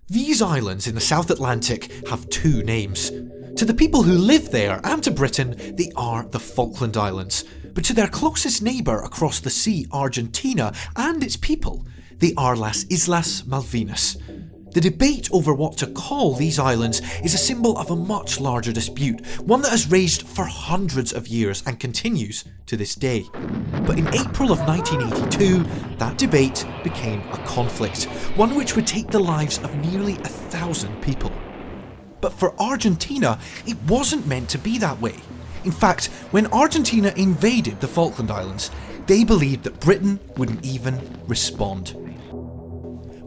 These islands in the South Atlantic have two names. To the people who live there and to Britain, they are the Falkland Islands. But to their closest neighbour across the sea, Argentina, and its people, they are Las Islas Malvinas. The debate over what to call these islands is a symbol of a much larger dispute, one that has raged for hundreds of years and continues to this day. But in April of 1982, that debate became a conflict, one which would take the lives of nearly 1,000 people. But for Argentina, it wasn't meant to be that way. In fact, when Argentina invaded the Falkland Islands, they believed that Britain wouldn't even respond.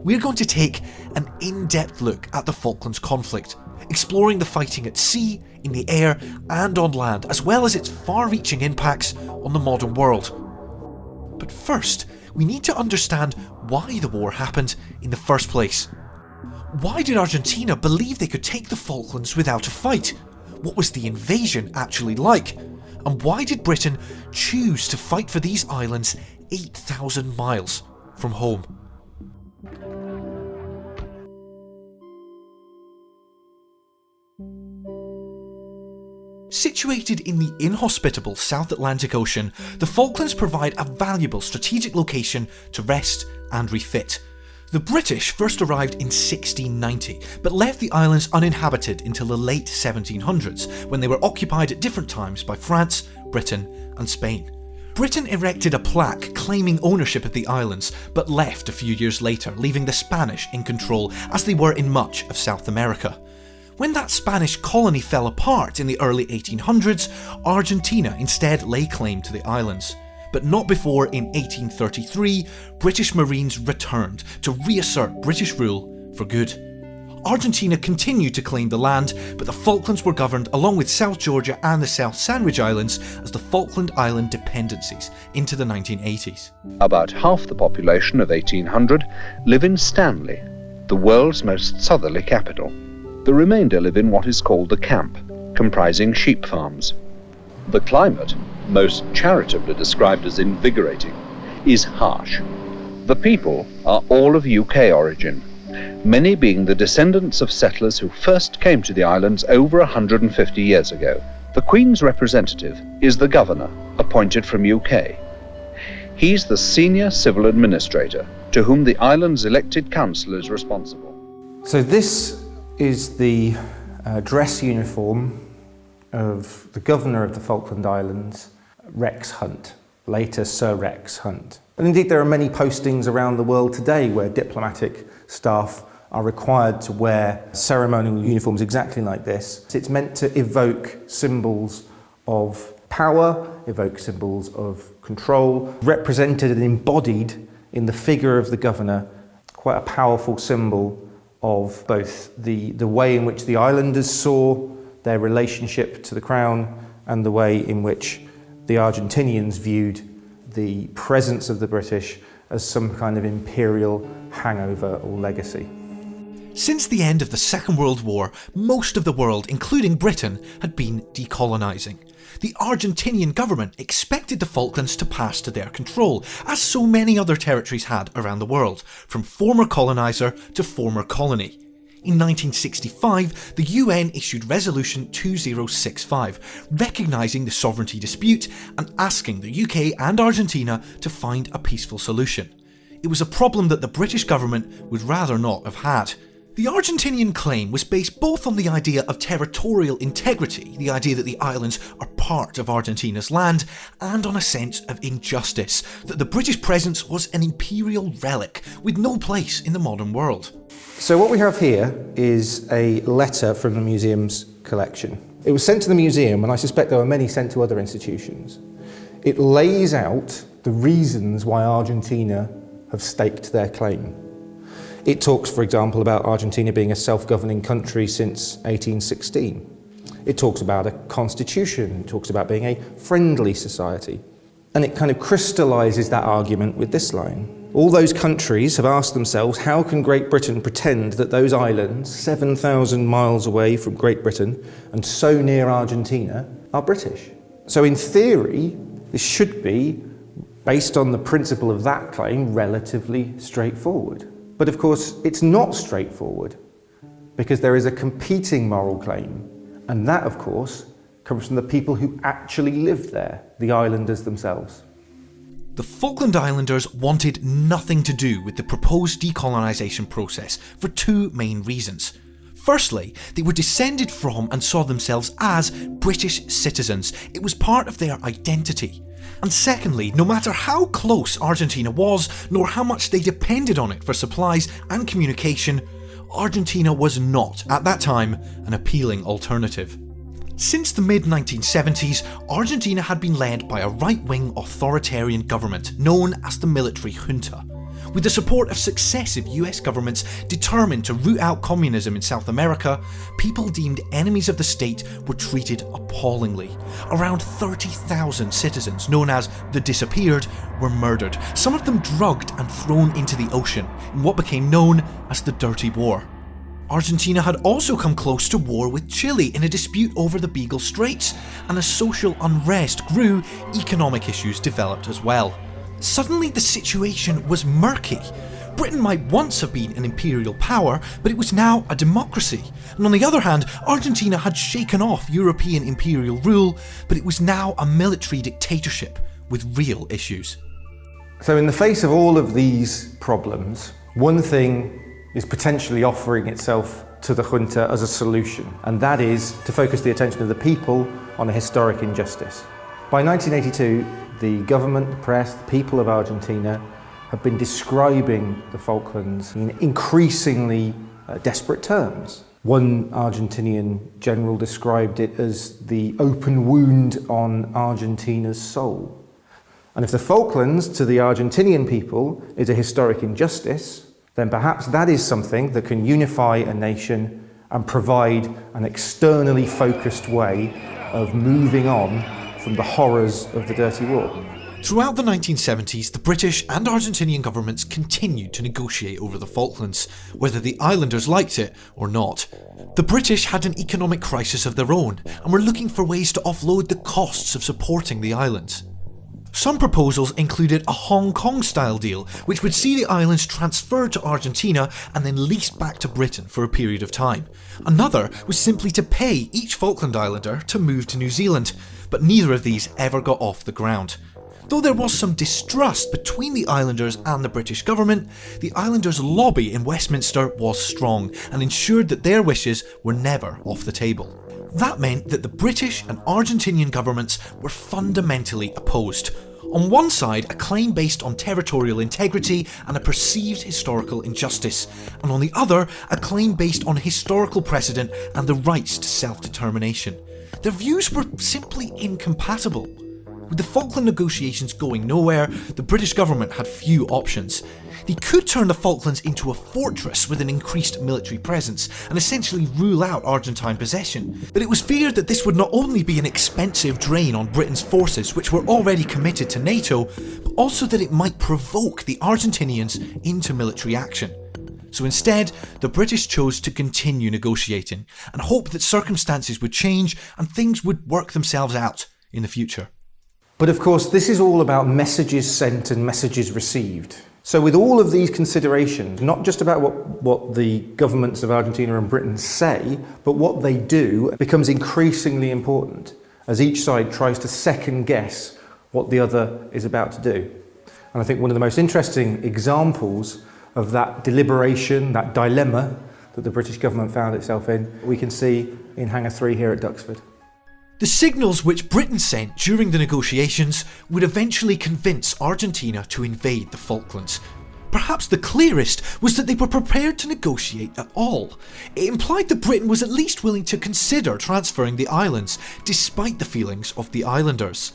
We're going to take an in-depth look at the Falklands conflict, exploring the fighting at sea, in the air and on land, as well as its far-reaching impacts on the modern world. But first, we need to understand why the war happened in the first place. Why did Argentina believe they could take the Falklands without a fight? What was the invasion actually like? And why did Britain choose to fight for these islands 8,000 miles from home? Situated in the inhospitable South Atlantic Ocean, the Falklands provide a valuable strategic location to rest and refit. The British first arrived in 1690, but left the islands uninhabited until the late 1700s, when they were occupied at different times by France, Britain and Spain. Britain erected a plaque claiming ownership of the islands, but left a few years later, leaving the Spanish in control, as they were in much of South America. When that Spanish colony fell apart in the early 1800s, Argentina instead lay claim to the islands. But not before in 1833, British Marines returned to reassert British rule for good. Argentina continued to claim the land, but the Falklands were governed along with South Georgia and the South Sandwich Islands as the Falkland Island dependencies into the 1980s. About half the population of 1800 live in Stanley, the world's most southerly capital. The remainder live in what is called the camp, comprising sheep farms. The climate, most charitably described as invigorating, is harsh. The people are all of UK origin, many being the descendants of settlers who first came to the islands over 150 years ago. The Queen's representative is the governor, appointed from UK. He's the senior civil administrator, to whom the island's elected council is responsible. So this is the dress uniform of the governor of the Falkland Islands, Rex Hunt, later Sir Rex Hunt. And indeed there are many postings around the world today where diplomatic staff are required to wear ceremonial uniforms exactly like this. It's meant to evoke symbols of power, evoke symbols of control, represented and embodied in the figure of the governor, quite a powerful symbol of both the way in which the islanders saw their relationship to the crown and the way in which the Argentinians viewed the presence of the British as some kind of imperial hangover or legacy. Since the end of the Second World War, most of the world, including Britain, had been decolonising. The Argentinian government expected the Falklands to pass to their control, as so many other territories had around the world, from former coloniser to former colony. In 1965, the UN issued Resolution 2065, recognising the sovereignty dispute and asking the UK and Argentina to find a peaceful solution. It was a problem that the British government would rather not have had. The Argentinian claim was based both on the idea of territorial integrity, the idea that the islands are part of Argentina's land, and on a sense of injustice, that the British presence was an imperial relic with no place in the modern world. So what we have here is a letter from the museum's collection. It was sent to the museum, and I suspect there were many sent to other institutions. It lays out the reasons why Argentina have staked their claim. It talks, for example, about Argentina being a self-governing country since 1816. It talks about a constitution, it talks about being a friendly society. And it kind of crystallises that argument with this line. All those countries have asked themselves, how can Great Britain pretend that those islands, 7,000 miles away from Great Britain and so near Argentina, are British? So in theory, this should be, based on the principle of that claim, relatively straightforward. But of course, it's not straightforward. because there is a competing moral claim, and that, of course, comes from the people who actually lived there, the islanders themselves. The Falkland Islanders wanted nothing to do with the proposed decolonisation process for two main reasons. Firstly, they were descended from and saw themselves as British citizens. It was part of their identity. And secondly, no matter how close Argentina was, nor how much they depended on it for supplies and communication, Argentina was not, at that time, an appealing alternative. Since the mid-1970s, Argentina had been led by a right-wing authoritarian government known as the military junta. With the support of successive US governments determined to root out communism in South America, people deemed enemies of the state were treated appallingly. Around 30,000 citizens, known as the Disappeared, were murdered, some of them drugged and thrown into the ocean, in what became known as the Dirty War. Argentina had also come close to war with Chile in a dispute over the Beagle Straits, and as social unrest grew, economic issues developed as well. Suddenly the situation was murky. Britain might once have been an imperial power, but it was now a democracy. And on the other hand, Argentina had shaken off European imperial rule, but it was now a military dictatorship with real issues. So in the face of all of these problems, one thing is potentially offering itself to the junta as a solution, and that is to focus the attention of the people on a historic injustice. By 1982, the government, the press, the people of Argentina have been describing the Falklands in increasingly desperate terms. One Argentinian general described it as the open wound on Argentina's soul. And if the Falklands to the Argentinian people is a historic injustice, then perhaps that is something that can unify a nation and provide an externally focused way of moving on from the horrors of the Dirty War. Throughout the 1970s, the British and Argentinian governments continued to negotiate over the Falklands, whether the islanders liked it or not. The British had an economic crisis of their own and were looking for ways to offload the costs of supporting the islands. Some proposals included a Hong Kong-style deal, which would see the islands transferred to Argentina and then leased back to Britain for a period of time. Another was simply to pay each Falkland Islander to move to New Zealand, but neither of these ever got off the ground. Though there was some distrust between the islanders and the British government, the islanders' lobby in Westminster was strong and ensured that their wishes were never off the table. That meant that the British and Argentinian governments were fundamentally opposed. On one side, a claim based on territorial integrity and a perceived historical injustice, and on the other, a claim based on historical precedent and the rights to self-determination. Their views were simply incompatible. With the Falkland negotiations going nowhere, the British government had few options. They could turn the Falklands into a fortress with an increased military presence and essentially rule out Argentine possession. But it was feared that this would not only be an expensive drain on Britain's forces, which were already committed to NATO, but also that it might provoke the Argentinians into military action. So instead, the British chose to continue negotiating and hope that circumstances would change and things would work themselves out in the future. But of course, this is all about messages sent and messages received. So with all of these considerations, not just about what the governments of Argentina and Britain say, but what they do becomes increasingly important as each side tries to second guess what the other is about to do. And I think one of the most interesting examples of that deliberation, that dilemma that the British government found itself in, we can see in Hangar 3 here at Duxford. The signals which Britain sent during the negotiations would eventually convince Argentina to invade the Falklands. Perhaps the clearest was that they were prepared to negotiate at all. It implied that Britain was at least willing to consider transferring the islands, despite the feelings of the islanders.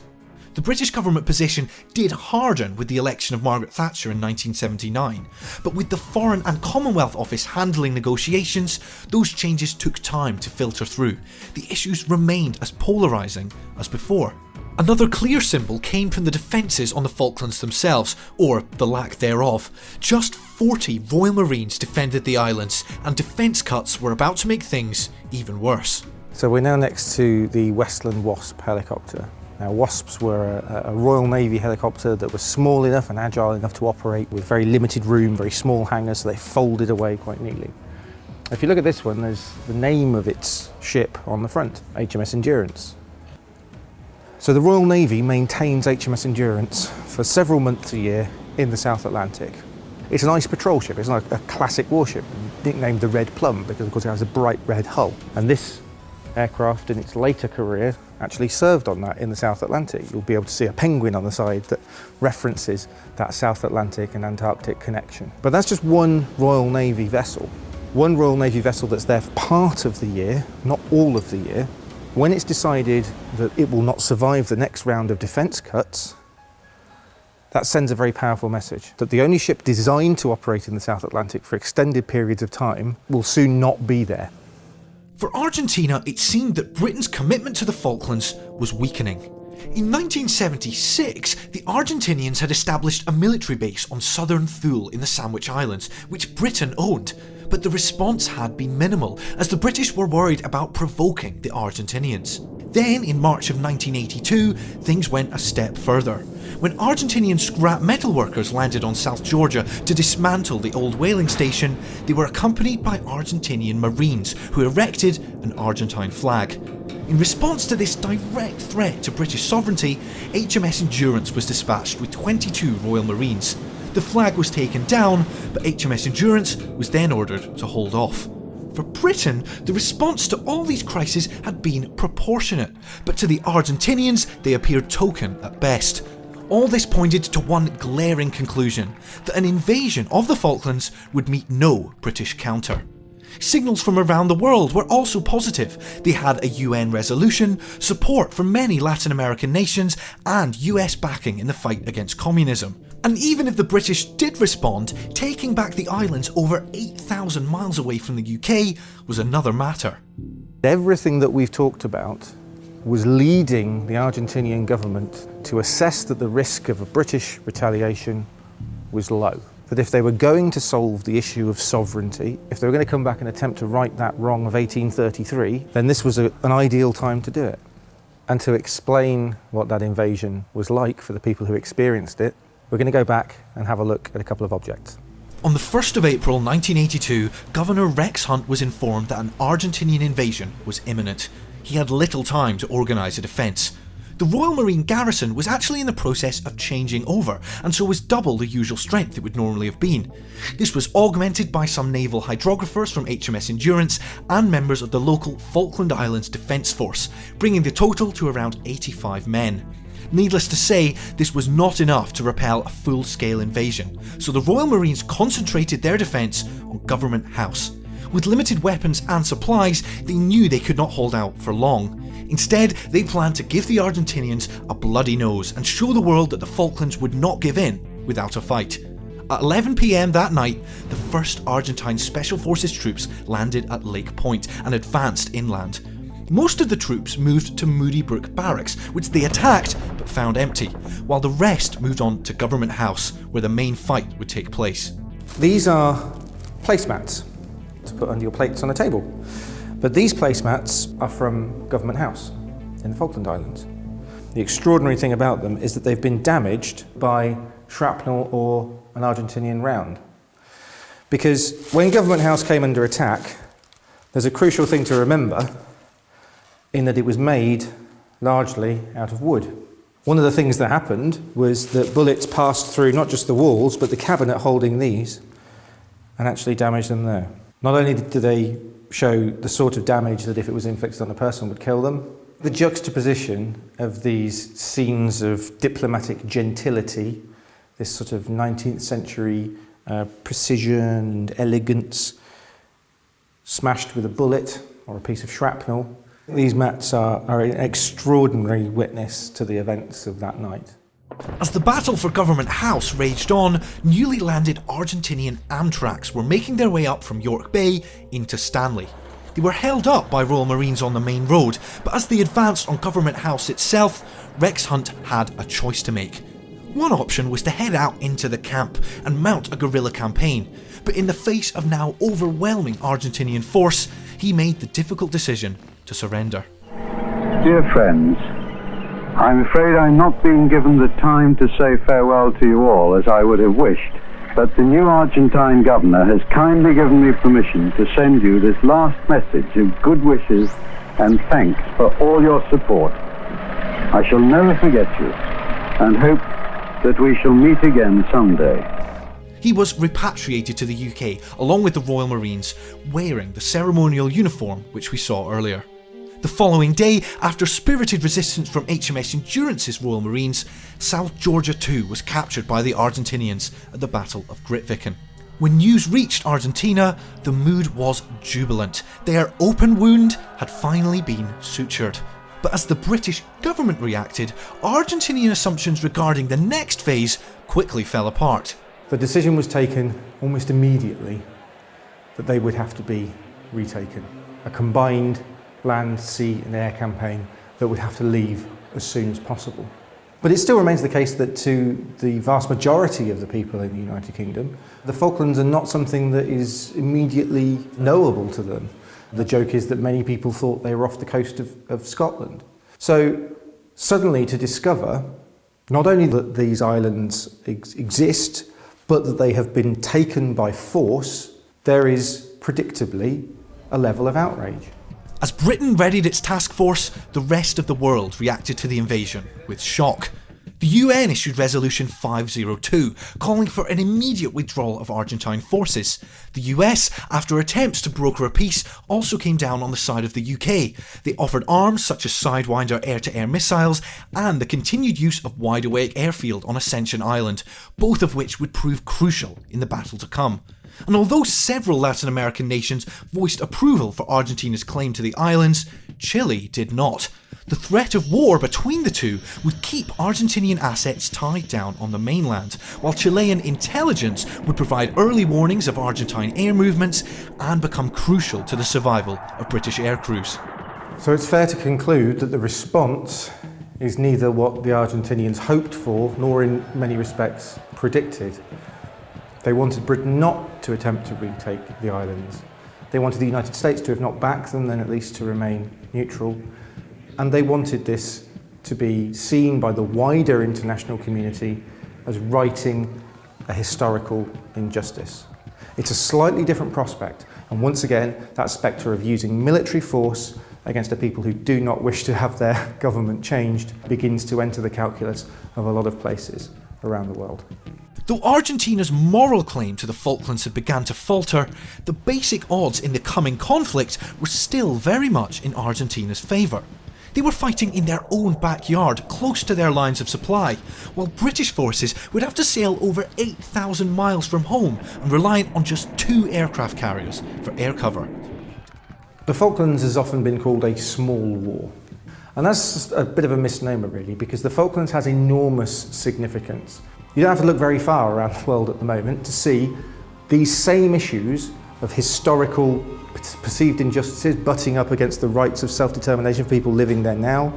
The British government position did harden with the election of Margaret Thatcher in 1979, but with the Foreign and Commonwealth Office handling negotiations, those changes took time to filter through. The issues remained as polarising as before. Another clear symbol came from the defences on the Falklands themselves, or the lack thereof. Just 40 Royal Marines defended the islands, and defence cuts were about to make things even worse. So we're now next to the Westland Wasp helicopter. Now, Wasps were a Royal Navy helicopter that was small enough and agile enough to operate with very limited room, very small hangars, so they folded away quite neatly. If you look at this one, there's the name of its ship on the front, HMS Endurance. So the Royal Navy maintains HMS Endurance for several months a year in the South Atlantic. It's an ice patrol ship. It's like a classic warship, nicknamed the Red Plum because of course it has a bright red hull. And this aircraft in its later career actually served on that in the South Atlantic. You'll be able to see a penguin on the side that references that South Atlantic and Antarctic connection. But that's just one Royal Navy vessel. One Royal Navy vessel that's there for part of the year, not all of the year. When it's decided that it will not survive the next round of defence cuts, that sends a very powerful message that the only ship designed to operate in the South Atlantic for extended periods of time will soon not be there. For Argentina, it seemed that Britain's commitment to the Falklands was weakening. In 1976, the Argentinians had established a military base on southern Thule in the Sandwich Islands, which Britain owned. But the response had been minimal, as the British were worried about provoking the Argentinians. Then, in March of 1982, things went a step further. When Argentinian scrap metal workers landed on South Georgia to dismantle the old whaling station, they were accompanied by Argentinian Marines who erected an Argentine flag. In response to this direct threat to British sovereignty, HMS Endurance was dispatched with 22 Royal Marines. The flag was taken down, but HMS Endurance was then ordered to hold off. For Britain, the response to all these crises had been proportionate, but to the Argentinians they appeared token at best. All this pointed to one glaring conclusion, that an invasion of the Falklands would meet no British counter. Signals from around the world were also positive. They had a UN resolution, support from many Latin American nations, and US backing in the fight against communism. And even if the British did respond, taking back the islands over 8,000 miles away from the UK was another matter. Everything that we've talked about was leading the Argentinian government to assess that the risk of a British retaliation was low. That if they were going to solve the issue of sovereignty, if they were going to come back and attempt to right that wrong of 1833, then this was an ideal time to do it. And to explain what that invasion was like for the people who experienced it, we're going to go back and have a look at a couple of objects. On the 1st of April 1982, Governor Rex Hunt was informed that an Argentinian invasion was imminent. He had little time to organise a defence. The Royal Marine garrison was actually in the process of changing over, and so was double the usual strength it would normally have been. This was augmented by some naval hydrographers from HMS Endurance and members of the local Falkland Islands Defence Force, bringing the total to around 85 men. Needless to say, this was not enough to repel a full-scale invasion, so the Royal Marines concentrated their defence on Government House. With limited weapons and supplies, they knew they could not hold out for long. Instead, they planned to give the Argentinians a bloody nose and show the world that the Falklands would not give in without a fight. At 11 PM that night, the 1st Argentine Special Forces troops landed at Lake Point and advanced inland. Most of the troops moved to Moody Brook Barracks, which they attacked but found empty, while the rest moved on to Government House, where the main fight would take place. These are placemats to put under your plates on a table. But these placemats are from Government House in the Falkland Islands. The extraordinary thing about them is that they've been damaged by shrapnel or an Argentinian round. Because when Government House came under attack, there's a crucial thing to remember in that it was made largely out of wood. One of the things that happened was that bullets passed through not just the walls, but the cabinet holding these and actually damaged them there. Not only do they show the sort of damage that if it was inflicted on a person would kill them, the juxtaposition of these scenes of diplomatic gentility, this sort of 19th century precision and elegance, smashed with a bullet or a piece of shrapnel. These mats are an extraordinary witness to the events of that night. As the battle for Government House raged on, newly landed Argentinian Amtraks were making their way up from York Bay into Stanley. They were held up by Royal Marines on the main road, but as they advanced on Government House itself, Rex Hunt had a choice to make. One option was to head out into the camp and mount a guerrilla campaign, but in the face of now overwhelming Argentinian force, he made the difficult decision to surrender. Dear friends, I'm afraid I'm not being given the time to say farewell to you all as I would have wished. that the new Argentine governor has kindly given me permission to send you this last message of good wishes and thanks for all your support. I shall never forget you and hope that we shall meet again someday. He was repatriated to the UK along with the Royal Marines, wearing the ceremonial uniform which we saw earlier. The following day, after spirited resistance from HMS Endurance's Royal Marines, South Georgia too was captured by the Argentinians at the Battle of Grytviken. When news reached Argentina, the mood was jubilant. Their open wound had finally been sutured. But as the British government reacted, Argentinian assumptions regarding the next phase quickly fell apart. The decision was taken almost immediately that they would have to be retaken. A combined land, sea and air campaign that would have to leave as soon as possible. But it still remains the case that to the vast majority of the people in the United Kingdom, the Falklands are not something that is immediately knowable to them. The joke is that many people thought they were off the coast of Scotland. So suddenly to discover not only that these islands exist, but that they have been taken by force, there is predictably a level of outrage. As Britain readied its task force, the rest of the world reacted to the invasion with shock. The UN issued Resolution 502, calling for an immediate withdrawal of Argentine forces. The US, after attempts to broker a peace, also came down on the side of the UK. They offered arms such as Sidewinder air-to-air missiles and the continued use of Wide Awake Airfield on Ascension Island, both of which would prove crucial in the battle to come. And although several Latin American nations voiced approval for Argentina's claim to the islands, Chile did not. The threat of war between the two would keep Argentinian assets tied down on the mainland, while Chilean intelligence would provide early warnings of Argentine air movements and become crucial to the survival of British air crews. So it's fair to conclude that the response is neither what the Argentinians hoped for, nor in many respects predicted. They wanted Britain not to attempt to retake the islands. They wanted the United States to, if not back them, then at least to remain neutral. And they wanted this to be seen by the wider international community as righting a historical injustice. It's a slightly different prospect, and once again, that spectre of using military force against a people who do not wish to have their government changed begins to enter the calculus of a lot of places around the world. Though Argentina's moral claim to the Falklands had begun to falter, the basic odds in the coming conflict were still very much in Argentina's favour. They were fighting in their own backyard, close to their lines of supply, while British forces would have to sail over 8,000 miles from home and reliant on just 2 aircraft carriers for air cover. The Falklands has often been called a small war. And that's a bit of a misnomer really, because the Falklands has enormous significance. You don't have to look very far around the world at the moment to see these same issues of historical perceived injustices butting up against the rights of self-determination of people living there now.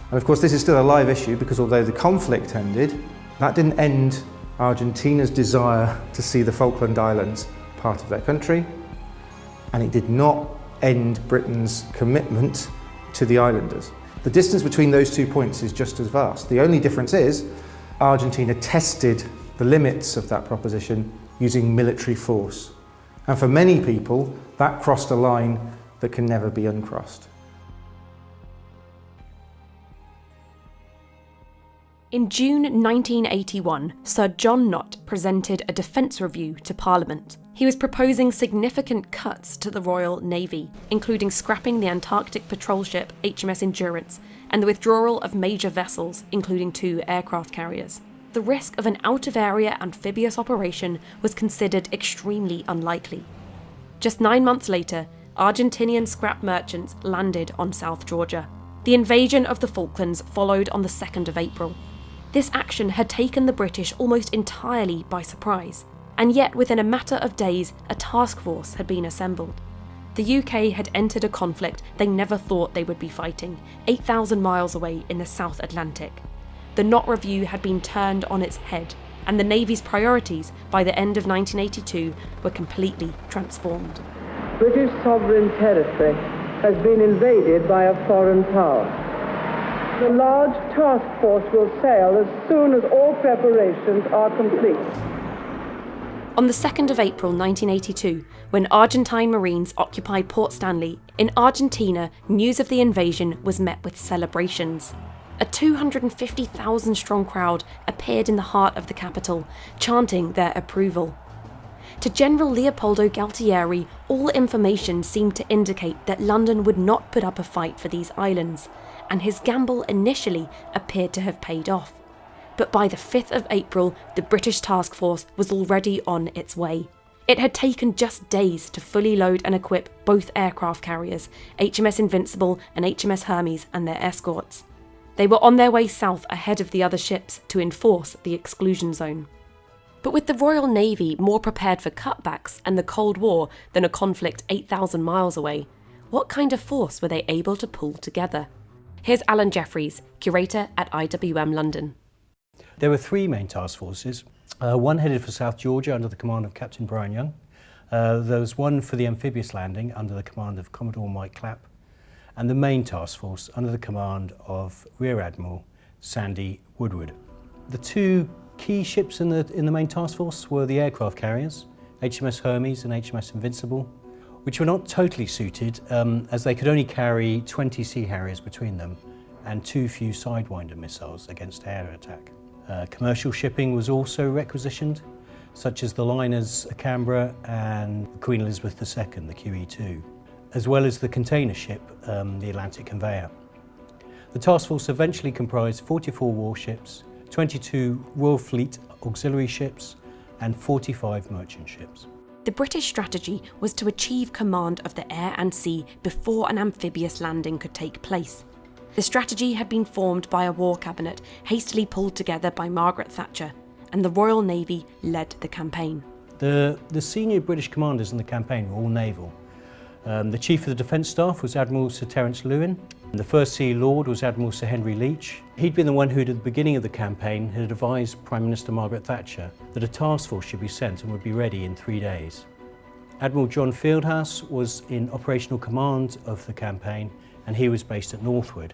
And of course this is still a live issue because although the conflict ended, that didn't end Argentina's desire to see the Falkland Islands part of their country, and it did not end Britain's commitment to the islanders. The distance between those 2 points is just as vast. The only difference is Argentina tested the limits of that proposition using military force. And for many people, that crossed a line that can never be uncrossed. In June 1981, Sir John Knott presented a defence review to Parliament. He was proposing significant cuts to the Royal Navy, including scrapping the Antarctic patrol ship HMS Endurance and the withdrawal of major vessels, including 2 aircraft carriers. The risk of an out-of-area amphibious operation was considered extremely unlikely. Just 9 months later, Argentinian scrap merchants landed on South Georgia. The invasion of the Falklands followed on the 2nd of April. This action had taken the British almost entirely by surprise, and yet within a matter of days, a task force had been assembled. The UK had entered a conflict they never thought they would be fighting, 8,000 miles away in the South Atlantic. The Knott Review had been turned on its head, and the Navy's priorities by the end of 1982 were completely transformed. British sovereign territory has been invaded by a foreign power. The large task force will sail as soon as all preparations are complete. On the 2nd of April 1982, when Argentine Marines occupied Port Stanley, in Argentina, news of the invasion was met with celebrations. A 250,000-strong crowd appeared in the heart of the capital, chanting their approval. To General Leopoldo Galtieri, all information seemed to indicate that London would not put up a fight for these islands, and his gamble initially appeared to have paid off. But by the 5th of April, the British task force was already on its way. It had taken just days to fully load and equip both aircraft carriers, HMS Invincible and HMS Hermes, and their escorts. They were on their way south ahead of the other ships to enforce the exclusion zone. But with the Royal Navy more prepared for cutbacks and the Cold War than a conflict 8,000 miles away, what kind of force were they able to pull together? Here's Alan Jeffreys, curator at IWM London. There were three main task forces. One headed for South Georgia under the command of Captain Brian Young. There was one for the amphibious landing under the command of Commodore Mike Clapp, and the main task force under the command of Rear Admiral Sandy Woodward. The two key ships in the main task force were the aircraft carriers, HMS Hermes and HMS Invincible, which were not totally suited as they could only carry 20 Sea Harriers between them and too few Sidewinder missiles against air attack. Commercial shipping was also requisitioned, such as the liners Canberra and Queen Elizabeth II, the QE2, as well as the container ship, the Atlantic Conveyor. The task force eventually comprised 44 warships, 22 Royal Fleet auxiliary ships, and 45 merchant ships. The British strategy was to achieve command of the air and sea before an amphibious landing could take place. The strategy had been formed by a war cabinet hastily pulled together by Margaret Thatcher, and the Royal Navy led the campaign. The senior British commanders in the campaign were all naval. The Chief of the Defence Staff was Admiral Sir Terence Lewin. The First Sea Lord was Admiral Sir Henry Leach. He'd been the one who, at the beginning of the campaign, had advised Prime Minister Margaret Thatcher that a task force should be sent and would be ready in 3 days. Admiral John Fieldhouse was in operational command of the campaign, and he was based at Northwood.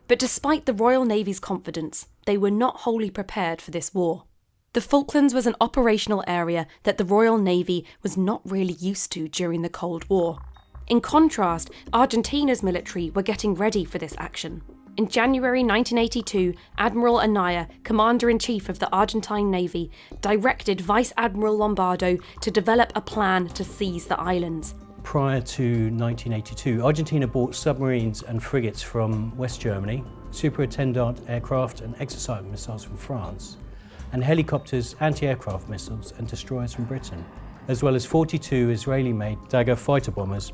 But despite the Royal Navy's confidence, they were not wholly prepared for this war. The Falklands was an operational area that the Royal Navy was not really used to during the Cold War. In contrast, Argentina's military were getting ready for this action. In January 1982, Admiral Anaya, Commander-in-Chief of the Argentine Navy, directed Vice Admiral Lombardo to develop a plan to seize the islands. Prior to 1982, Argentina bought submarines and frigates from West Germany, Superintendent aircraft and exercise missiles from France, and helicopters, anti-aircraft missiles and destroyers from Britain, as well as 42 Israeli-made Dagger fighter bombers,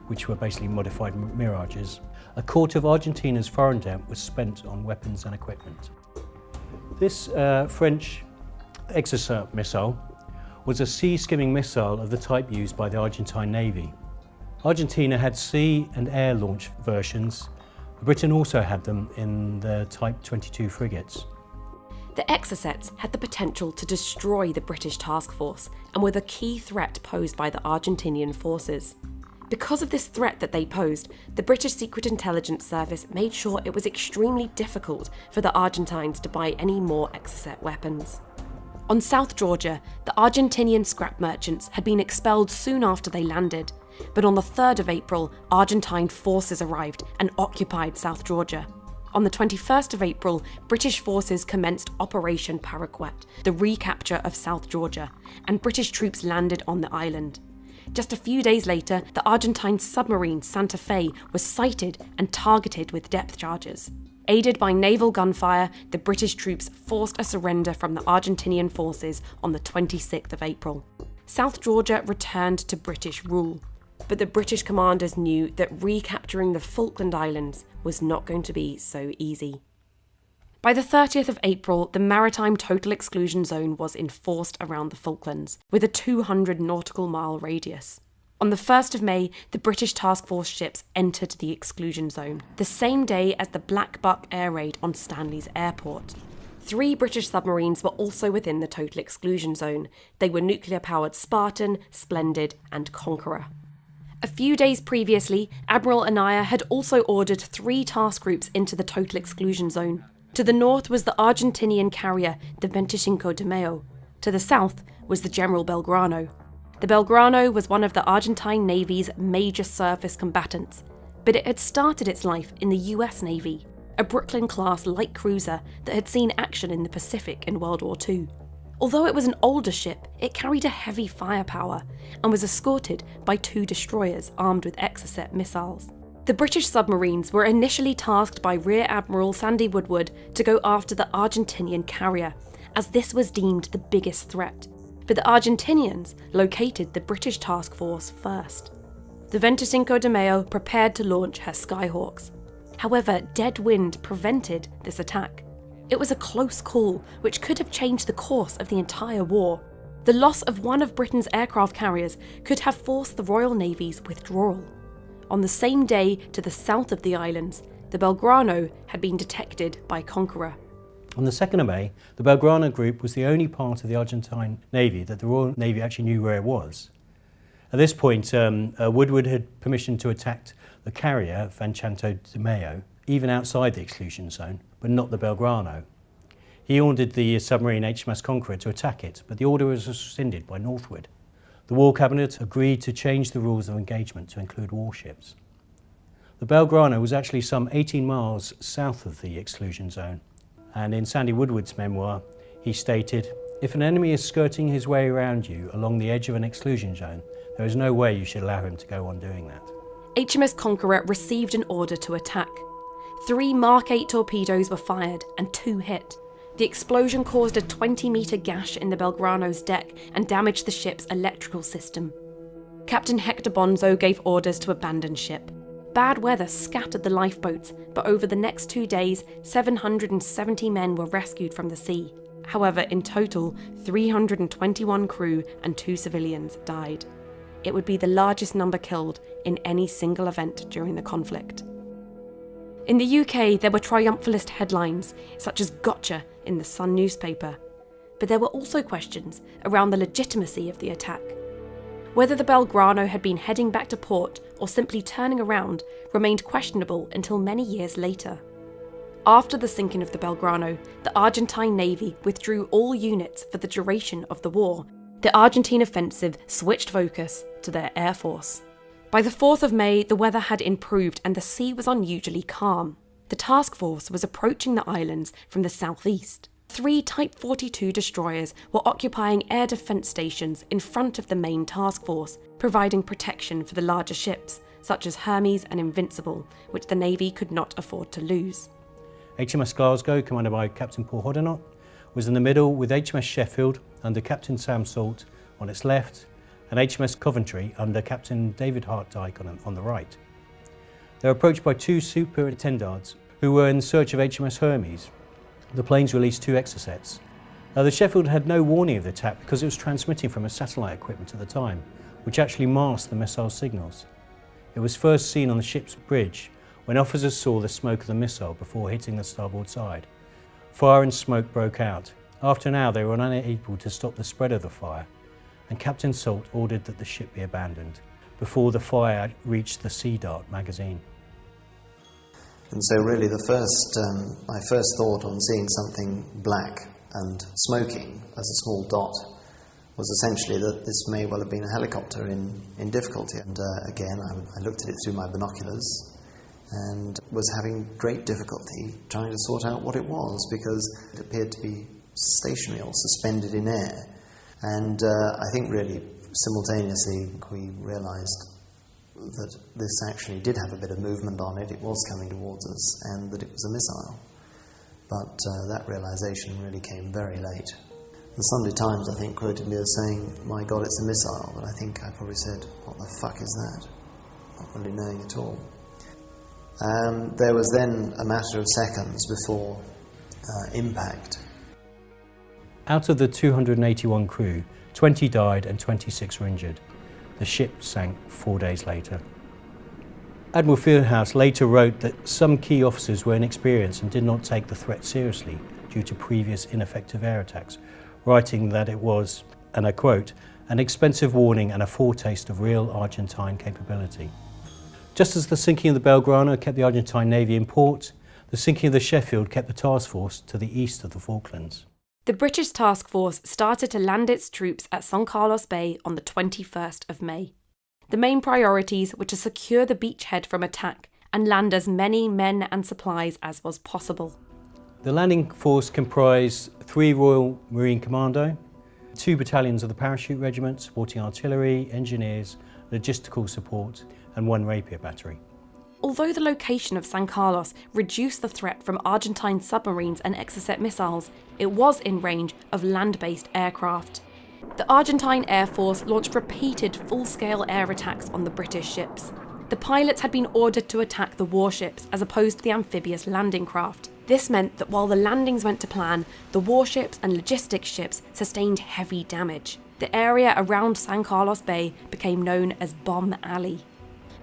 which were basically modified Mirages. A quarter of Argentina's foreign debt was spent on weapons and equipment. This French Exocet missile was a sea-skimming missile of the type used by the Argentine Navy. Argentina had sea and air launch versions. Britain also had them in the Type 22 frigates. The Exocets had the potential to destroy the British task force and were the key threat posed by the Argentinian forces. Because of this threat that they posed, the British Secret Intelligence Service made sure it was extremely difficult for the Argentines to buy any more Exocet weapons. On South Georgia, the Argentinian scrap merchants had been expelled soon after they landed, but on the 3rd of April, Argentine forces arrived and occupied South Georgia. On the 21st of April, British forces commenced Operation Paraquet, the recapture of South Georgia, and British troops landed on the island. Just a few days later, the Argentine submarine Santa Fe was sighted and targeted with depth charges. Aided by naval gunfire, the British troops forced a surrender from the Argentinian forces on the 26th of April. South Georgia returned to British rule, but the British commanders knew that recapturing the Falkland Islands was not going to be so easy. By the 30th of April, the maritime total exclusion zone was enforced around the Falklands, with a 200 nautical mile radius. On the 1st of May, the British task force ships entered the exclusion zone, the same day as the Black Buck air raid on Stanley's airport. 3 British submarines were also within the total exclusion zone. They were nuclear-powered Spartan, Splendid, and Conqueror. A few days previously, Admiral Anaya had also ordered 3 task groups into the total exclusion zone. To the north was the Argentinian carrier, the 25 de Mayo. To the south was the General Belgrano. The Belgrano was one of the Argentine Navy's major surface combatants, but it had started its life in the US Navy, a Brooklyn-class light cruiser that had seen action in the Pacific in World War II. Although it was an older ship, it carried a heavy firepower and was escorted by 2 destroyers armed with Exocet missiles. The British submarines were initially tasked by Rear Admiral Sandy Woodward to go after the Argentinian carrier, as this was deemed the biggest threat. But the Argentinians located the British task force first. The 25 de Mayo prepared to launch her Skyhawks. However, dead wind prevented this attack. It was a close call, which could have changed the course of the entire war. The loss of one of Britain's aircraft carriers could have forced the Royal Navy's withdrawal. On the same day to the south of the islands, the Belgrano had been detected by Conqueror. On the 2nd of May, the Belgrano group was the only part of the Argentine Navy that the Royal Navy actually knew where it was. At this point, Woodward had permission to attack the carrier, 25 de Mayo, even outside the exclusion zone, but not the Belgrano. He ordered the submarine HMS Conqueror to attack it, but the order was rescinded by Northwood. The War Cabinet agreed to change the rules of engagement to include warships. The Belgrano was actually some 18 miles south of the exclusion zone, and in Sandy Woodward's memoir, he stated, "If an enemy is skirting his way around you along the edge of an exclusion zone, there is no way you should allow him to go on doing that." HMS Conqueror received an order to attack. 3 Mark 8 torpedoes were fired and 2 hit. The explosion caused a 20-metre gash in the Belgrano's deck and damaged the ship's electrical system. Captain Hector Bonzo gave orders to abandon ship. Bad weather scattered the lifeboats, but over the next 2 days, 770 men were rescued from the sea. However, in total, 321 crew and 2 civilians died. It would be the largest number killed in any single event during the conflict. In the UK, there were triumphalist headlines, such as "Gotcha" in the Sun newspaper. But there were also questions around the legitimacy of the attack. Whether the Belgrano had been heading back to port or simply turning around remained questionable until many years later. After the sinking of the Belgrano, the Argentine Navy withdrew all units for the duration of the war. The Argentine offensive switched focus to their air force. By the 4th of May, the weather had improved and the sea was unusually calm. The task force was approaching the islands from the southeast. 3 Type 42 destroyers were occupying air defence stations in front of the main task force, providing protection for the larger ships, such as Hermes and Invincible, which the Navy could not afford to lose. HMS Glasgow, commanded by Captain Paul Hoddinott, was in the middle, with HMS Sheffield under Captain Sam Salt on its left, and HMS Coventry under Captain David Hartdyke on the right. They were approached by 2 superintendants who were in search of HMS Hermes. The planes released 2 Exocets. Now, the Sheffield had no warning of the attack because it was transmitting from a satellite equipment at the time, which actually masked the missile signals. It was first seen on the ship's bridge when officers saw the smoke of the missile before hitting the starboard side. Fire and smoke broke out. After an hour, they were unable to stop the spread of the fire, and Captain Salt ordered that the ship be abandoned before the fire reached the Sea Dart magazine. And so really my first thought on seeing something black and smoking as a small dot was essentially that this may well have been a helicopter in difficulty. And again, I looked at it through my binoculars and was having great difficulty trying to sort out what it was, because it appeared to be stationary or suspended in air. And I think really simultaneously we realised that this actually did have a bit of movement on it, it was coming towards us, and that it was a missile. But that realisation really came very late. The Sunday Times, I think, quoted me as saying, "My God, it's a missile," but I think I probably said, "What the fuck is that?" Not really knowing at all. There was then a matter of seconds before impact. Out of the 281 crew, 20 died and 26 were injured. The ship sank 4 days later. Admiral Fieldhouse later wrote that some key officers were inexperienced and did not take the threat seriously due to previous ineffective air attacks, writing that it was, and I quote, "an expensive warning and a foretaste of real Argentine capability." Just as the sinking of the Belgrano kept the Argentine Navy in port, the sinking of the Sheffield kept the task force to the east of the Falklands. The British task force started to land its troops at San Carlos Bay on the 21st of May. The main priorities were to secure the beachhead from attack and land as many men and supplies as was possible. The landing force comprised 3 Royal Marine Commando, 2 battalions of the parachute regiment supporting artillery, engineers, logistical support, and 1 rapier battery. Although the location of San Carlos reduced the threat from Argentine submarines and Exocet missiles, it was in range of land-based aircraft. The Argentine Air Force launched repeated full-scale air attacks on the British ships. The pilots had been ordered to attack the warships as opposed to the amphibious landing craft. This meant that while the landings went to plan, the warships and logistics ships sustained heavy damage. The area around San Carlos Bay became known as Bomb Alley.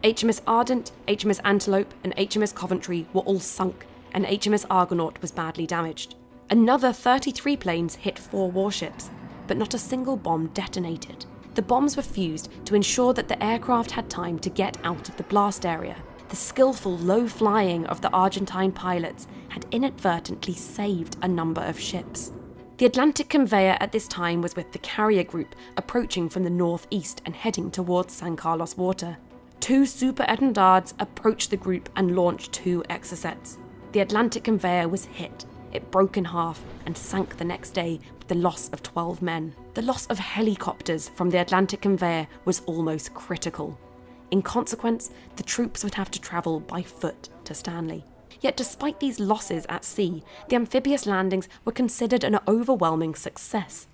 HMS Ardent, HMS Antelope and HMS Coventry were all sunk, and HMS Argonaut was badly damaged. Another 33 planes hit 4 warships, but not a single bomb detonated. The bombs were fused to ensure that the aircraft had time to get out of the blast area. The skillful low flying of the Argentine pilots had inadvertently saved a number of ships. The Atlantic conveyor at this time was with the carrier group approaching from the northeast and heading towards San Carlos water. 2 Super Etendards approached the group and launched 2 Exocets. The Atlantic conveyor was hit. It broke in half and sank the next day with the loss of 12 men. The loss of helicopters from the Atlantic conveyor was almost critical. In consequence, the troops would have to travel by foot to Stanley. Yet despite these losses at sea, the amphibious landings were considered an overwhelming success.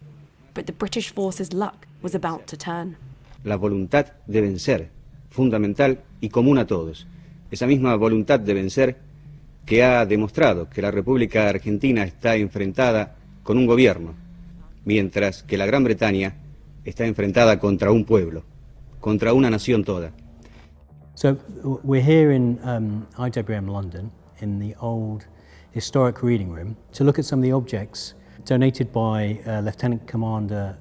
But the British forces' luck was about to turn. La voluntad de vencer, fundamental y común a todos. Esa misma voluntad de vencer que ha demostrado que la República Argentina está enfrentada con un gobierno, mientras que la Gran Bretaña está enfrentada contra un pueblo, contra una nación toda. So we're here in IWM London, in the old historic reading room, to look at some of the objects donated by Lieutenant Commander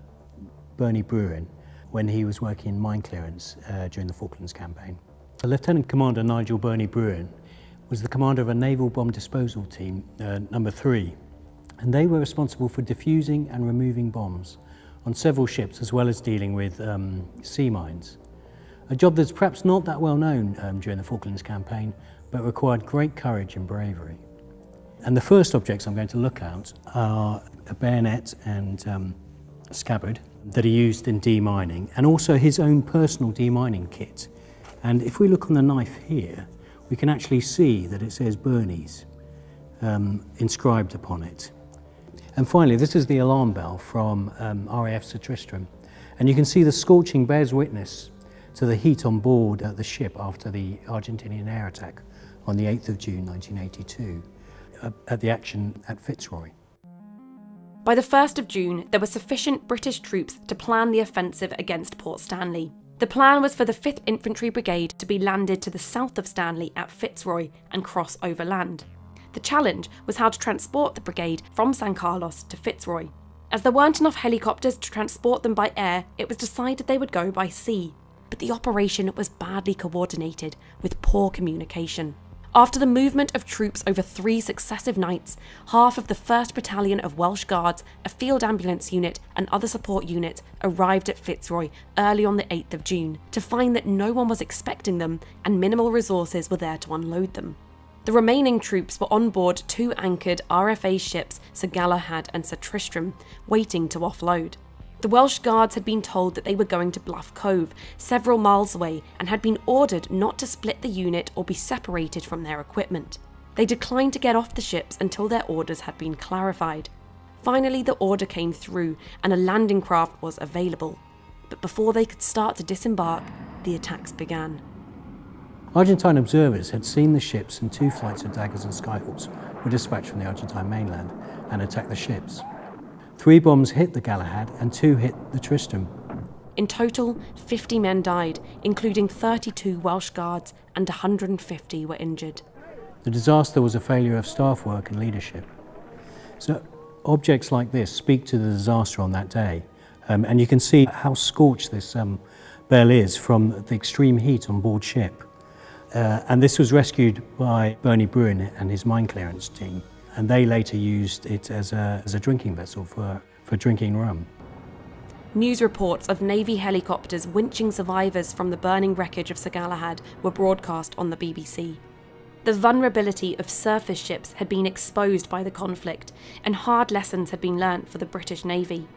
Bernie Bruin when he was working in mine clearance during the Falklands campaign. Lieutenant Commander Nigel Bernie Bruin was the commander of a naval bomb disposal team, number 3, and they were responsible for defusing and removing bombs on several ships, as well as dealing with sea mines. A job that's perhaps not that well known during the Falklands campaign, but required great courage and bravery. And the first objects I'm going to look at are a bayonet and scabbard that are used in demining, and also his own personal demining kit. And if we look on the knife here, we can actually see that it says Bernie's inscribed upon it. And finally, this is the alarm bell from RAF Sir Tristram. And you can see the scorching bears witness to the heat on board the ship after the Argentinian air attack on the 8th of June 1982 at the action at Fitzroy. By the 1st of June, there were sufficient British troops to plan the offensive against Port Stanley. The plan was for the 5th Infantry Brigade to be landed to the south of Stanley at Fitzroy and cross overland. The challenge was how to transport the brigade from San Carlos to Fitzroy. As there weren't enough helicopters to transport them by air, it was decided they would go by sea. But the operation was badly coordinated, with poor communication. After the movement of troops over 3 successive nights, half of the 1st Battalion of Welsh Guards, a field ambulance unit and other support units arrived at Fitzroy early on the 8th of June to find that no one was expecting them and minimal resources were there to unload them. The remaining troops were on board 2 anchored RFA ships, Sir Galahad and Sir Tristram, waiting to offload. The Welsh Guards had been told that they were going to Bluff Cove, several miles away, and had been ordered not to split the unit or be separated from their equipment. They declined to get off the ships until their orders had been clarified. Finally, the order came through and a landing craft was available. But before they could start to disembark, the attacks began. Argentine observers had seen the ships, and 2 flights of daggers and skyhawks were dispatched from the Argentine mainland and attacked the ships. 3 bombs hit the Galahad and 2 hit the Tristram. In total, 50 men died, including 32 Welsh Guards, and 150 were injured. The disaster was a failure of staff work and leadership. So objects like this speak to the disaster on that day, and you can see how scorched this bell is from the extreme heat on board ship. And this was rescued by Bernie Bruin and his mine clearance team. and they later used it as a drinking vessel for drinking rum. News reports of Navy helicopters winching survivors from the burning wreckage of Sir Galahad were broadcast on the BBC. The vulnerability of surface ships had been exposed by the conflict, and hard lessons had been learnt for the British Navy.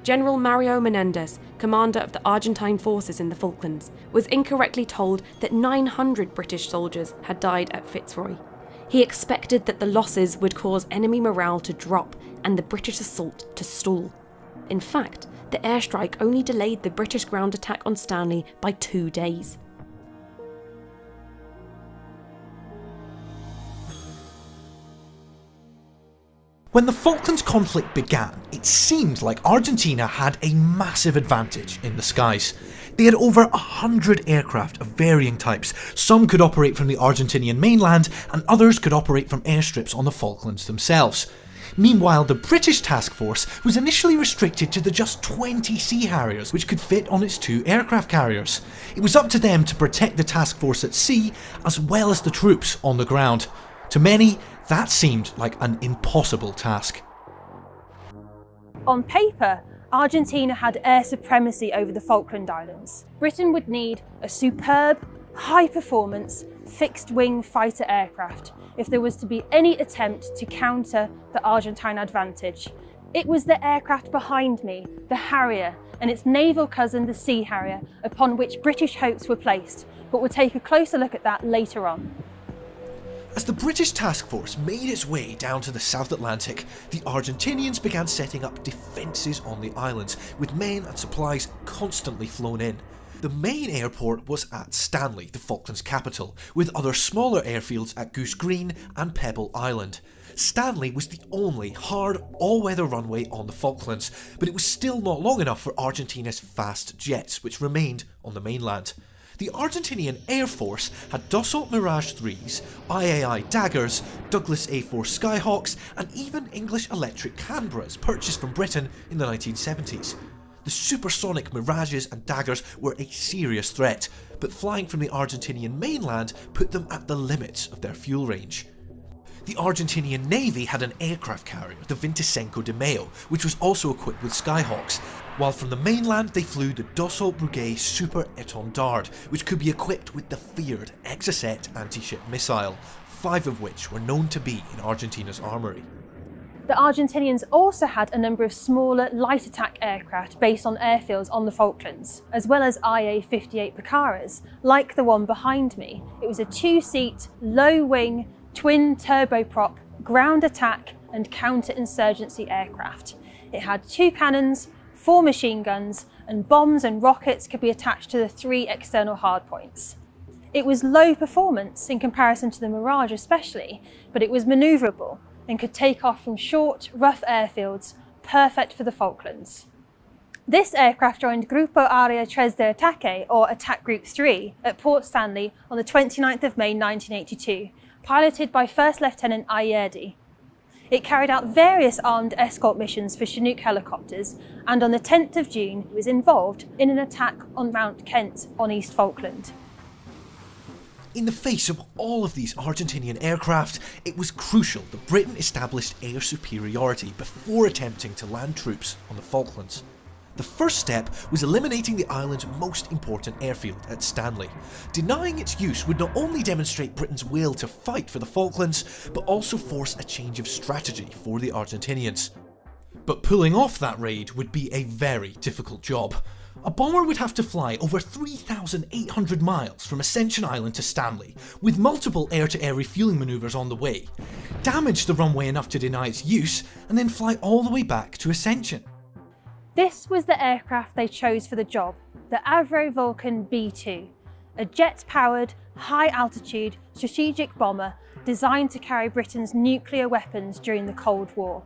General Mario Menendez, commander of the Argentine forces in the Falklands, was incorrectly told that 900 British soldiers had died at Fitzroy. He expected that the losses would cause enemy morale to drop and the British assault to stall. In fact, the airstrike only delayed the British ground attack on Stanley by 2 days. When the Falklands conflict began, it seemed like Argentina had a massive advantage in the skies. They had over 100 aircraft of varying types. Some could operate from the Argentinian mainland, and others could operate from airstrips on the Falklands themselves. Meanwhile, the British task force was initially restricted to the just 20 Sea Harriers, which could fit on its 2 aircraft carriers. It was up to them to protect the task force at sea, as well as the troops on the ground. To many, that seemed like an impossible task. On paper, Argentina had air supremacy over the Falkland Islands. Britain would need a superb, high-performance, fixed-wing fighter aircraft if there was to be any attempt to counter the Argentine advantage. It was the aircraft behind me, the Harrier, and its naval cousin, the Sea Harrier, upon which British hopes were placed, but we'll take a closer look at that later on. As the British task force made its way down to the South Atlantic, the Argentinians began setting up defences on the islands, with men and supplies constantly flown in. The main airport was at Stanley, the Falklands capital, with other smaller airfields at Goose Green and Pebble Island. Stanley was the only hard, all-weather runway on the Falklands, but it was still not long enough for Argentina's fast jets, which remained on the mainland. The Argentinian Air Force had Dassault Mirage 3s, IAI Daggers, Douglas A4 Skyhawks, and even English electric Canberras purchased from Britain in the 1970s. The supersonic Mirages and Daggers were a serious threat, but flying from the Argentinian mainland put them at the limits of their fuel range. The Argentinian Navy had an aircraft carrier, the Vincenzo de Mayo, which was also equipped with Skyhawks, while from the mainland they flew the Dassault Breguet Super Étendard, which could be equipped with the feared Exocet anti-ship missile, 5 of which were known to be in Argentina's armoury. The Argentinians also had a number of smaller light attack aircraft based on airfields on the Falklands, as well as IA-58 Picaras, like the one behind me. It was a 2-seat, low-wing, twin turboprop, ground attack and counter-insurgency aircraft. It had 2 cannons, 4 machine guns, and bombs and rockets could be attached to the 3 external hardpoints. It was low performance in comparison to the Mirage especially, but it was manoeuvrable and could take off from short, rough airfields, perfect for the Falklands. This aircraft joined Grupo Area 3 de Ataque, or Attack Group 3, at Port Stanley on the 29th of May 1982, piloted by First Lieutenant Ayerdi. It carried out various armed escort missions for Chinook helicopters, and on the 10th of June was involved in an attack on Mount Kent on East Falkland. In the face of all of these Argentinian aircraft, it was crucial that Britain established air superiority before attempting to land troops on the Falklands. The first step was eliminating the island's most important airfield at Stanley. Denying its use would not only demonstrate Britain's will to fight for the Falklands, but also force a change of strategy for the Argentinians. But pulling off that raid would be a very difficult job. A bomber would have to fly over 3,800 miles from Ascension Island to Stanley, with multiple air-to-air refuelling manoeuvres on the way, damage the runway enough to deny its use, and then fly all the way back to Ascension. This was the aircraft they chose for the job, the Avro Vulcan B-2, a jet-powered, high-altitude strategic bomber designed to carry Britain's nuclear weapons during the Cold War.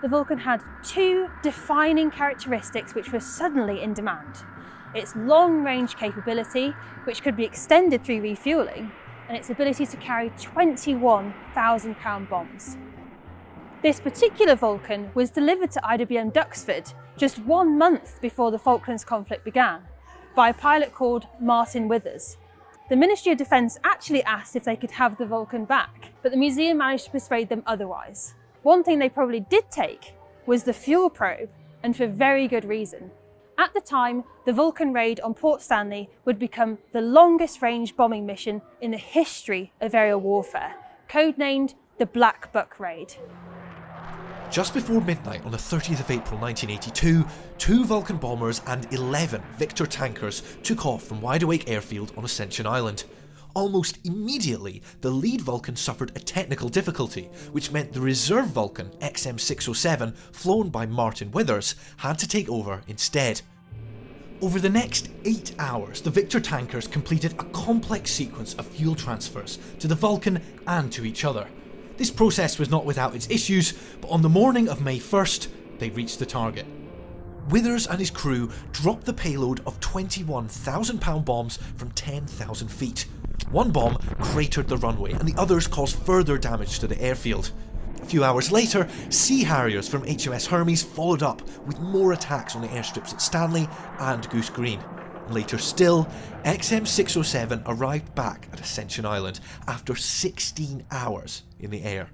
The Vulcan had 2 defining characteristics which were suddenly in demand: its long-range capability, which could be extended through refuelling, and its ability to carry 21,000-pound bombs. This particular Vulcan was delivered to IWM Duxford just 1 month before the Falklands conflict began by a pilot called Martin Withers. The Ministry of Defence actually asked if they could have the Vulcan back, but the museum managed to persuade them otherwise. One thing they probably did take was the fuel probe, and for very good reason. At the time, the Vulcan raid on Port Stanley would become the longest range bombing mission in the history of aerial warfare, codenamed the Black Buck Raid. Just before midnight on the 30th of April 1982, 2 Vulcan bombers and 11 Victor tankers took off from Wide Awake Airfield on Ascension Island. Almost immediately, the lead Vulcan suffered a technical difficulty, which meant the reserve Vulcan, XM607, flown by Martin Withers, had to take over instead. Over the next 8 hours, the Victor tankers completed a complex sequence of fuel transfers to the Vulcan and to each other. This process was not without its issues, but on the morning of May 1st, they reached the target. Withers and his crew dropped the payload of 21,000-pound bombs from 10,000 feet. One bomb cratered the runway and the others caused further damage to the airfield. A few hours later, Sea Harriers from HMS Hermes followed up with more attacks on the airstrips at Stanley and Goose Green. Later still, XM607 arrived back at Ascension Island after 16 hours in the air.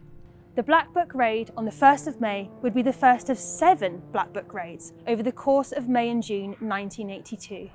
The Black Buck Raid on the 1st of May would be the first of 7 Black Buck raids over the course of May and June 1982.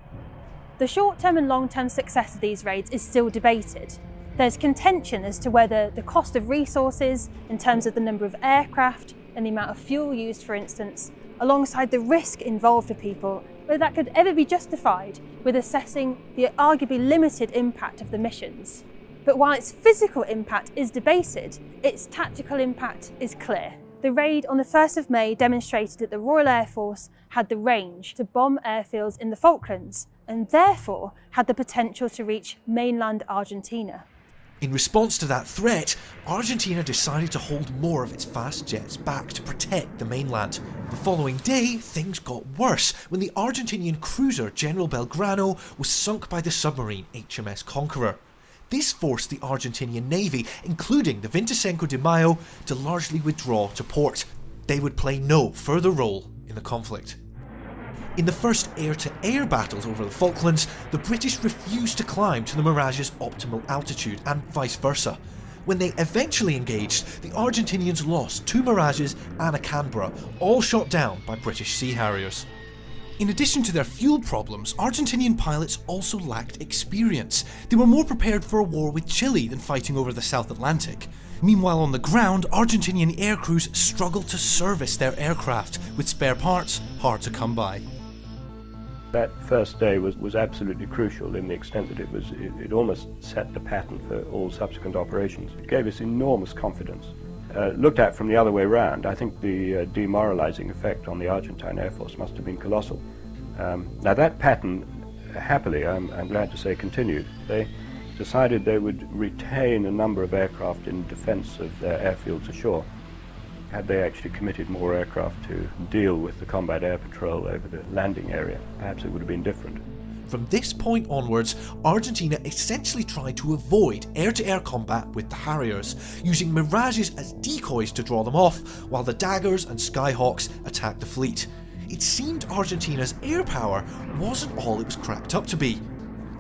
The short-term and long-term success of these raids is still debated. There's contention as to whether the cost of resources, in terms of the number of aircraft and the amount of fuel used, for instance, alongside the risk involved for people, whether that could ever be justified with assessing the arguably limited impact of the missions. But while its physical impact is debated, its tactical impact is clear. The raid on the 1st of May demonstrated that the Royal Air Force had the range to bomb airfields in the Falklands, and therefore had the potential to reach mainland Argentina. In response to that threat, Argentina decided to hold more of its fast jets back to protect the mainland. The following day, things got worse when the Argentinian cruiser General Belgrano was sunk by the submarine HMS Conqueror. This forced the Argentinian Navy, including the 25 de Mayo, to largely withdraw to port. They would play no further role in the conflict. In the first air-to-air battles over the Falklands, the British refused to climb to the Mirage's optimal altitude, and vice versa. When they eventually engaged, the Argentinians lost 2 Mirages and a Canberra, all shot down by British Sea Harriers. In addition to their fuel problems, Argentinian pilots also lacked experience. They were more prepared for a war with Chile than fighting over the South Atlantic. Meanwhile, on the ground, Argentinian aircrews struggled to service their aircraft, with spare parts hard to come by. That first day was absolutely crucial in the extent that it almost set the pattern for all subsequent operations. It gave us enormous confidence. Looked at from the other way around, I think the demoralizing effect on the Argentine Air Force must have been colossal. Now that pattern, happily, I'm glad to say, continued. They decided they would retain a number of aircraft in defense of their airfields ashore. Had they actually committed more aircraft to deal with the combat air patrol over the landing area, perhaps it would have been different. From this point onwards, Argentina essentially tried to avoid air-to-air combat with the Harriers, using Mirages as decoys to draw them off, while the Daggers and Skyhawks attacked the fleet. It seemed Argentina's air power wasn't all it was cracked up to be.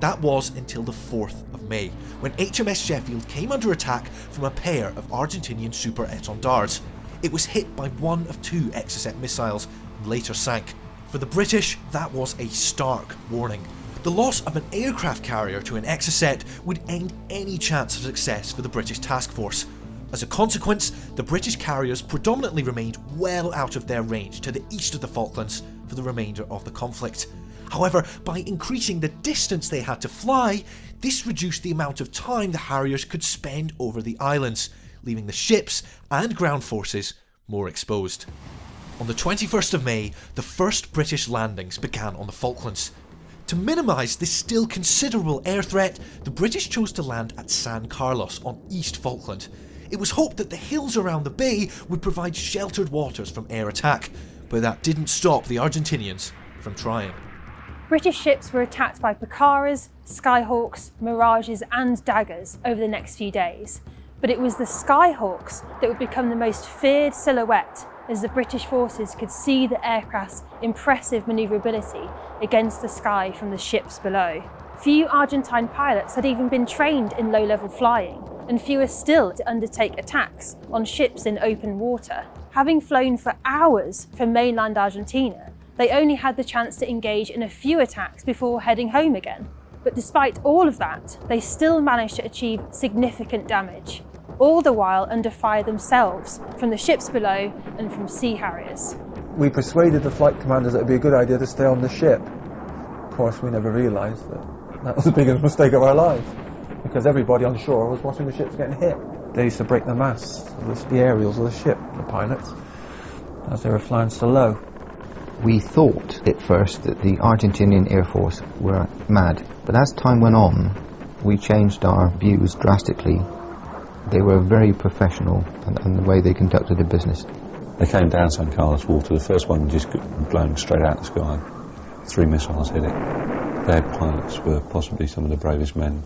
That was until the 4th of May, when HMS Sheffield came under attack from a pair of Argentinian Super Étendards. It was hit by one of 2 Exocet missiles and later sank. For the British, that was a stark warning. The loss of an aircraft carrier to an Exocet would end any chance of success for the British task force. As a consequence, the British carriers predominantly remained well out of their range to the east of the Falklands for the remainder of the conflict. However, by increasing the distance they had to fly, this reduced the amount of time the Harriers could spend over the islands, leaving the ships and ground forces more exposed. On the 21st of May, the first British landings began on the Falklands. To minimise this still considerable air threat, the British chose to land at San Carlos on East Falkland. It was hoped that the hills around the bay would provide sheltered waters from air attack, but that didn't stop the Argentinians from trying. British ships were attacked by Picaras, Skyhawks, Mirages and Daggers over the next few days. But it was the Skyhawks that would become the most feared silhouette as the British forces could see the aircraft's impressive manoeuvrability against the sky from the ships below. Few Argentine pilots had even been trained in low-level flying, and fewer still to undertake attacks on ships in open water. Having flown for hours from mainland Argentina, they only had the chance to engage in a few attacks before heading home again. But despite all of that, they still managed to achieve significant damage, all the while under fire themselves from the ships below and from sea harriers. We persuaded the flight commanders that it would be a good idea to stay on the ship. Of course, we never realised that was the biggest mistake of our lives, because everybody on shore was watching the ships getting hit. They used to break the masts, the aerials of the ship, the pilots, as they were flying so low. We thought at first that the Argentinian Air Force were mad, but as time went on, we changed our views drastically. They were very professional in the way they conducted their business. They came down San Carlos Water, the first one just blown straight out of the sky. 3 missiles hit it. Their pilots were possibly some of the bravest men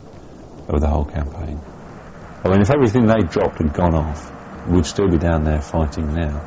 of the whole campaign. I mean, if everything they dropped had gone off, we'd still be down there fighting now.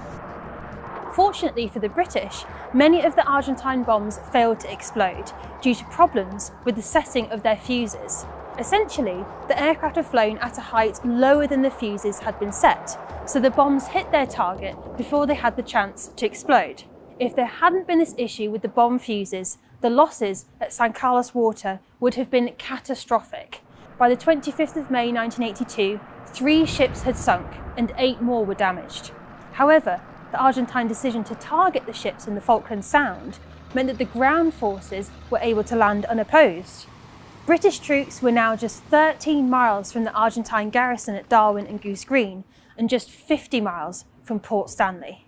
Fortunately for the British, many of the Argentine bombs failed to explode due to problems with the setting of their fuses. Essentially, the aircraft had flown at a height lower than the fuses had been set, so the bombs hit their target before they had the chance to explode. If there hadn't been this issue with the bomb fuses, the losses at San Carlos Water would have been catastrophic. By the 25th of May 1982, 3 ships had sunk and 8 more were damaged. However, the Argentine decision to target the ships in the Falkland Sound meant that the ground forces were able to land unopposed. British troops were now just 13 miles from the Argentine garrison at Darwin and Goose Green, and just 50 miles from Port Stanley.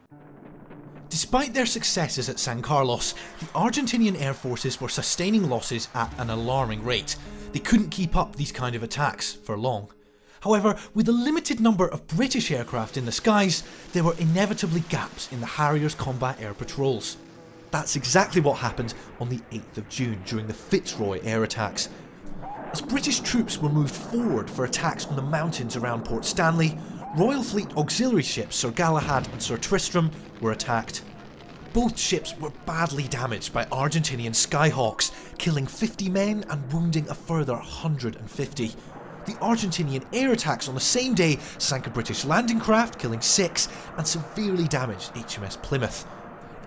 Despite their successes at San Carlos, the Argentinian air forces were sustaining losses at an alarming rate. They couldn't keep up these kind of attacks for long. However, with a limited number of British aircraft in the skies, there were inevitably gaps in the Harriers' combat air patrols. That's exactly what happened on the 8th of June during the Fitzroy air attacks. As British troops were moved forward for attacks on the mountains around Port Stanley, Royal Fleet auxiliary ships Sir Galahad and Sir Tristram were attacked. Both ships were badly damaged by Argentinian Skyhawks, killing 50 men and wounding a further 150. The Argentinian air attacks on the same day sank a British landing craft, killing 6, and severely damaged HMS Plymouth.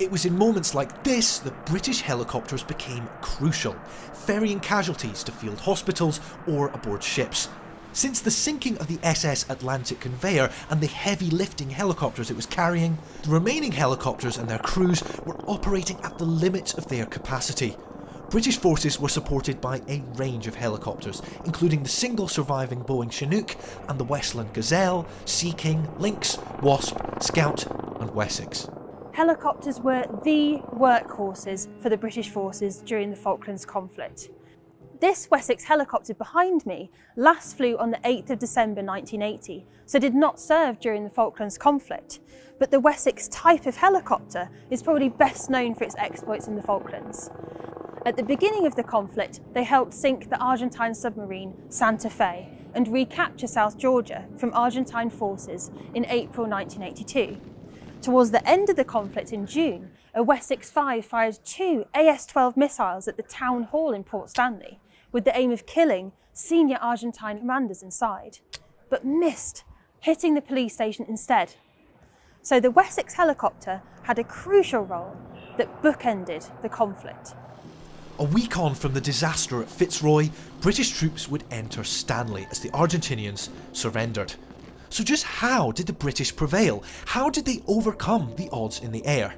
It was in moments like this that British helicopters became crucial, ferrying casualties to field hospitals or aboard ships. Since the sinking of the SS Atlantic Conveyor and the heavy lifting helicopters it was carrying, the remaining helicopters and their crews were operating at the limit of their capacity. British forces were supported by a range of helicopters, including the single surviving Boeing Chinook and the Westland Gazelle, Sea King, Lynx, Wasp, Scout and Wessex. Helicopters were the workhorses for the British forces during the Falklands conflict. This Wessex helicopter behind me last flew on the 8th of December 1980, so did not serve during the Falklands conflict. But the Wessex type of helicopter is probably best known for its exploits in the Falklands. At the beginning of the conflict, they helped sink the Argentine submarine Santa Fe and recapture South Georgia from Argentine forces in April 1982. Towards the end of the conflict in June, a Wessex 5 fired 2 AS-12 missiles at the town hall in Port Stanley, with the aim of killing senior Argentine commanders inside, but missed, hitting the police station instead. So the Wessex helicopter had a crucial role that bookended the conflict. A week on from the disaster at Fitzroy, British troops would enter Stanley as the Argentinians surrendered. So just how did the British prevail? How did they overcome the odds in the air?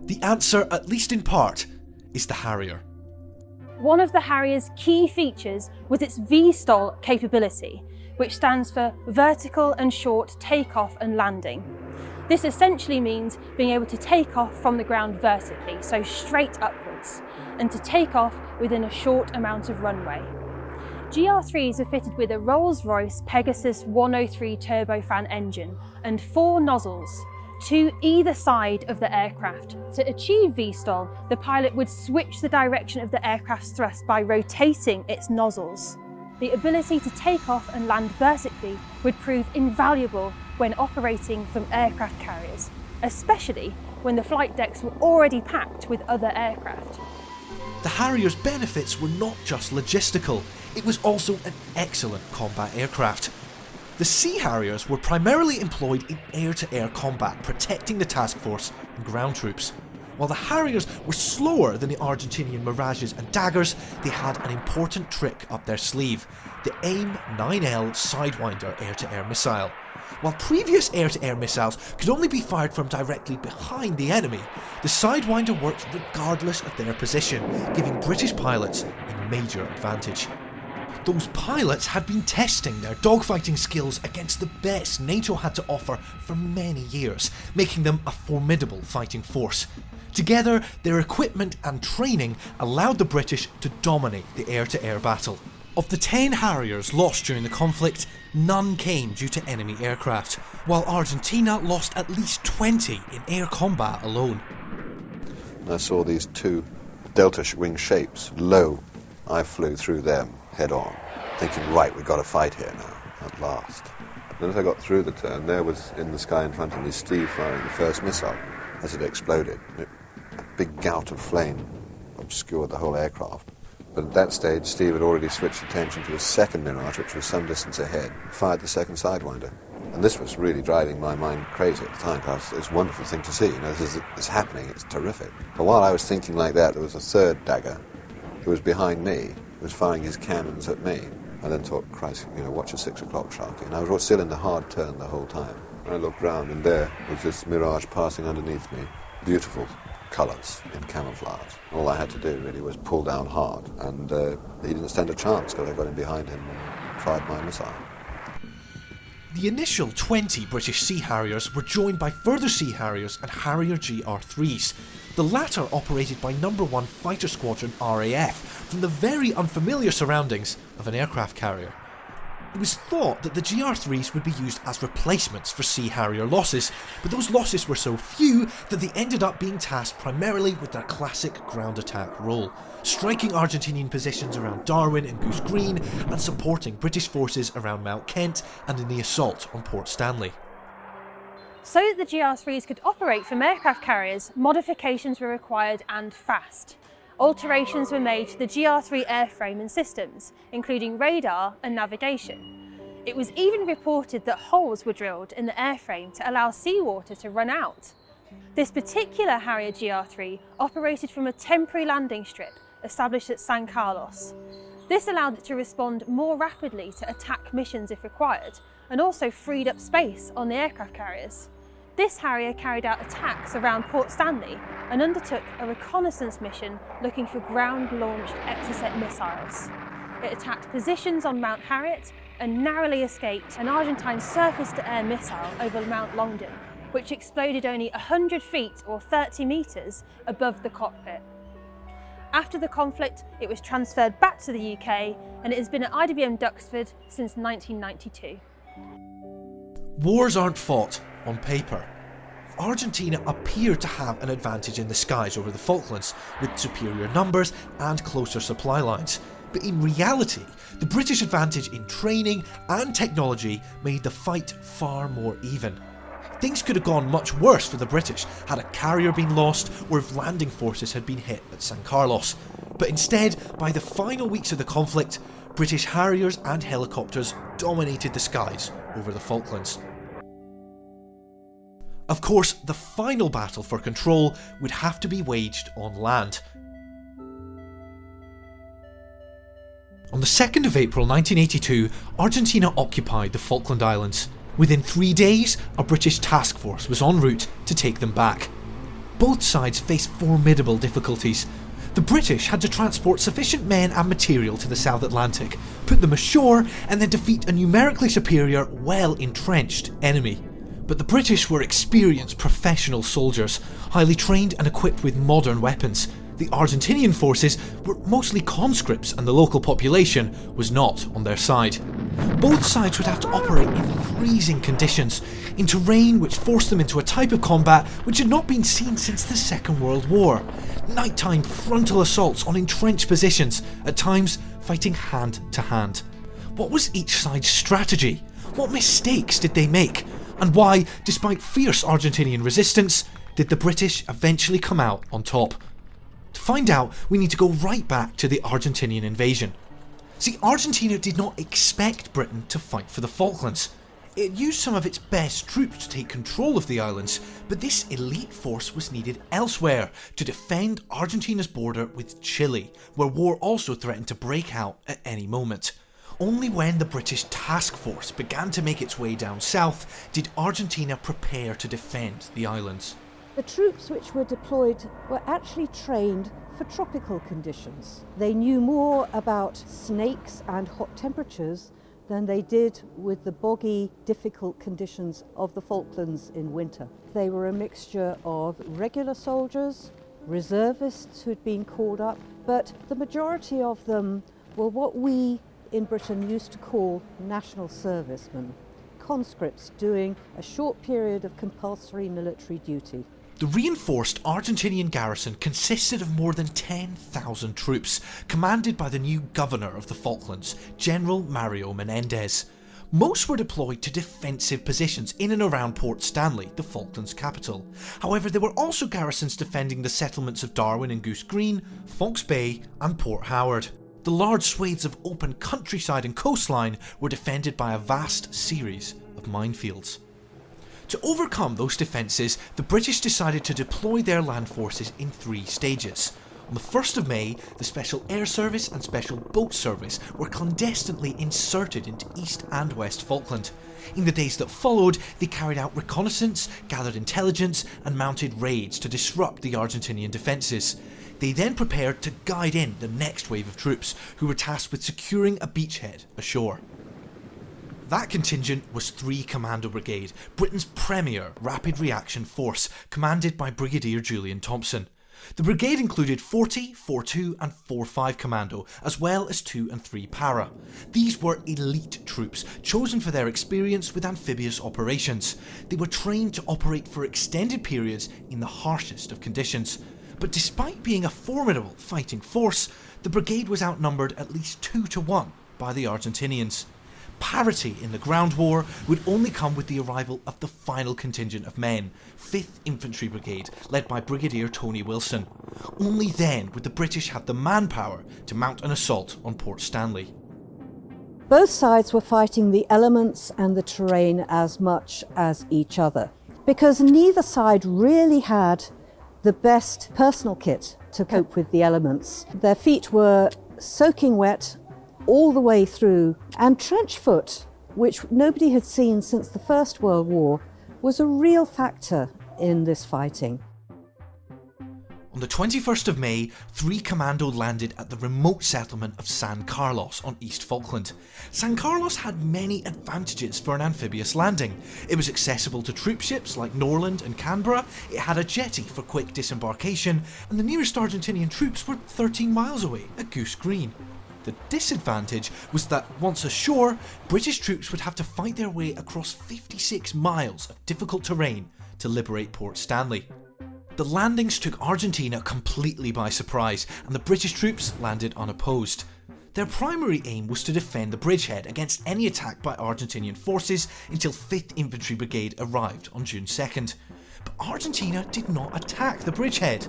The answer, at least in part, is the Harrier. One of the Harrier's key features was its VSTOL capability, which stands for Vertical and Short Takeoff and Landing. This essentially means being able to take off from the ground vertically, so straight upwards, and to take off within a short amount of runway. GR3s are fitted with a Rolls-Royce Pegasus 103 turbofan engine and 4 nozzles, 2 either side of the aircraft. To achieve VSTOL, the pilot would switch the direction of the aircraft's thrust by rotating its nozzles. The ability to take off and land vertically would prove invaluable when operating from aircraft carriers, especially when the flight decks were already packed with other aircraft. the Harrier's benefits were not just logistical, it was also an excellent combat aircraft. The Sea Harriers were primarily employed in air-to-air combat, protecting the task force and ground troops. While the Harriers were slower than the Argentinian Mirages and Daggers, they had an important trick up their sleeve, the AIM-9L Sidewinder air-to-air missile. While previous air-to-air missiles could only be fired from directly behind the enemy, the Sidewinder worked regardless of their position, giving British pilots a major advantage. Those pilots had been testing their dogfighting skills against the best NATO had to offer for many years, making them a formidable fighting force. Together, their equipment and training allowed the British to dominate the air-to-air battle. Of the 10 Harriers lost during the conflict, none came due to enemy aircraft, while Argentina lost at least 20 in air combat alone. I saw these two delta wing shapes low. I flew through them head on, thinking, right, we've got to fight here now, at last. Then as I got through the turn, there was in the sky in front of me Steve firing the first missile as it exploded. A big gout of flame obscured the whole aircraft. But at that stage, Steve had already switched attention to his second Mirage, which was some distance ahead, fired the second Sidewinder. And this was really driving my mind crazy at the time, because it's a wonderful thing to see. You know, this is happening, it's terrific. But while I was thinking like that, there was a third Dagger who was behind me, who was firing his cannons at me. I then thought, Christ, you know, watch a 6 o'clock, Sharky. And I was still in the hard turn the whole time. I looked round, and there was this Mirage passing underneath me. Beautiful colours in camouflage. All I had to do really was pull down hard, and he didn't stand a chance because I got in behind him and fired my missile. The initial 20 British Sea Harriers were joined by further Sea Harriers and Harrier GR3s, the latter operated by No. 1 Fighter Squadron RAF from the very unfamiliar surroundings of an aircraft carrier. It was thought that the GR3s would be used as replacements for Sea Harrier losses, but those losses were so few that they ended up being tasked primarily with their classic ground attack role, striking Argentinian positions around Darwin and Goose Green and supporting British forces around Mount Kent and in the assault on Port Stanley. So that the GR3s could operate from aircraft carriers, modifications were required and fast. Alterations were made to the GR3 airframe and systems, including radar and navigation. It was even reported that holes were drilled in the airframe to allow seawater to run out. This particular Harrier GR3 operated from a temporary landing strip established at San Carlos. This allowed it to respond more rapidly to attack missions if required, and also freed up space on the aircraft carriers. This Harrier carried out attacks around Port Stanley and undertook a reconnaissance mission looking for ground-launched Exocet missiles. It attacked positions on Mount Harriet and narrowly escaped an Argentine surface-to-air missile over Mount Longdon, which exploded only 100 feet or 30 metres above the cockpit. After the conflict, it was transferred back to the UK and it has been at IWM Duxford since 1992. Wars aren't fought on paper. Argentina appeared to have an advantage in the skies over the Falklands, with superior numbers and closer supply lines. But in reality, the British advantage in training and technology made the fight far more even. Things could have gone much worse for the British had a carrier been lost or if landing forces had been hit at San Carlos. But instead, by the final weeks of the conflict, British Harriers and helicopters dominated the skies over the Falklands. Of course, the final battle for control would have to be waged on land. On the 2nd of April 1982, Argentina occupied the Falkland Islands. Within 3 days, a British task force was en route to take them back. Both sides faced formidable difficulties. The British had to transport sufficient men and material to the South Atlantic, put them ashore, and then defeat a numerically superior, well-entrenched enemy. But the British were experienced professional soldiers, highly trained and equipped with modern weapons. The Argentinian forces were mostly conscripts and the local population was not on their side. Both sides would have to operate in freezing conditions, in terrain which forced them into a type of combat which had not been seen since the Second World War. Nighttime frontal assaults on entrenched positions, at times fighting hand to hand. What was each side's strategy? What mistakes did they make? And why, despite fierce Argentinian resistance, did the British eventually come out on top? To find out, we need to go right back to the Argentinian invasion. See, Argentina did not expect Britain to fight for the Falklands. It used some of its best troops to take control of the islands, but this elite force was needed elsewhere to defend Argentina's border with Chile, where war also threatened to break out at any moment. Only when the British task force began to make its way down south did Argentina prepare to defend the islands. The troops which were deployed were actually trained for tropical conditions. They knew more about snakes and hot temperatures than they did with the boggy, difficult conditions of the Falklands in winter. They were a mixture of regular soldiers, reservists who'd been called up, but the majority of them were what we in Britain used to call national servicemen, conscripts doing a short period of compulsory military duty. The reinforced Argentinian garrison consisted of more than 10,000 troops, commanded by the new governor of the Falklands, General Mario Menendez. Most were deployed to defensive positions in and around Port Stanley, the Falklands capital. However, there were also garrisons defending the settlements of Darwin and Goose Green, Fox Bay and Port Howard. The large swathes of open countryside and coastline were defended by a vast series of minefields. To overcome those defences, the British decided to deploy their land forces in 3 stages. On the 1st of May, the Special Air Service and Special Boat Service were clandestinely inserted into East and West Falkland. In the days that followed, they carried out reconnaissance, gathered intelligence and mounted raids to disrupt the Argentinian defences. They then prepared to guide in the next wave of troops, who were tasked with securing a beachhead ashore. That contingent was 3 Commando Brigade, Britain's premier rapid reaction force, commanded by Brigadier Julian Thompson. The brigade included 40, 4-2 and 4-5 Commando, as well as 2 and 3 Para. These were elite troops, chosen for their experience with amphibious operations. They were trained to operate for extended periods in the harshest of conditions. But despite being a formidable fighting force, the brigade was outnumbered at least 2-1 by the Argentinians. Parity in the ground war would only come with the arrival of the final contingent of men, 5th Infantry Brigade, led by Brigadier Tony Wilson. Only then would the British have the manpower to mount an assault on Port Stanley. Both sides were fighting the elements and the terrain as much as each other, because neither side really had the best personal kit to cope with the elements. Their feet were soaking wet all the way through, and trench foot, which nobody had seen since the First World War, was a real factor in this fighting. On the 21st of May, 3 Commando landed at the remote settlement of San Carlos on East Falkland. San Carlos had many advantages for an amphibious landing. It was accessible to troop ships like Norland and Canberra, it had a jetty for quick disembarkation, and the nearest Argentinian troops were 13 miles away at Goose Green. The disadvantage was that once ashore, British troops would have to fight their way across 56 miles of difficult terrain to liberate Port Stanley. The landings took Argentina completely by surprise, and the British troops landed unopposed. Their primary aim was to defend the bridgehead against any attack by Argentinian forces until 5th Infantry Brigade arrived on June 2nd. But Argentina did not attack the bridgehead.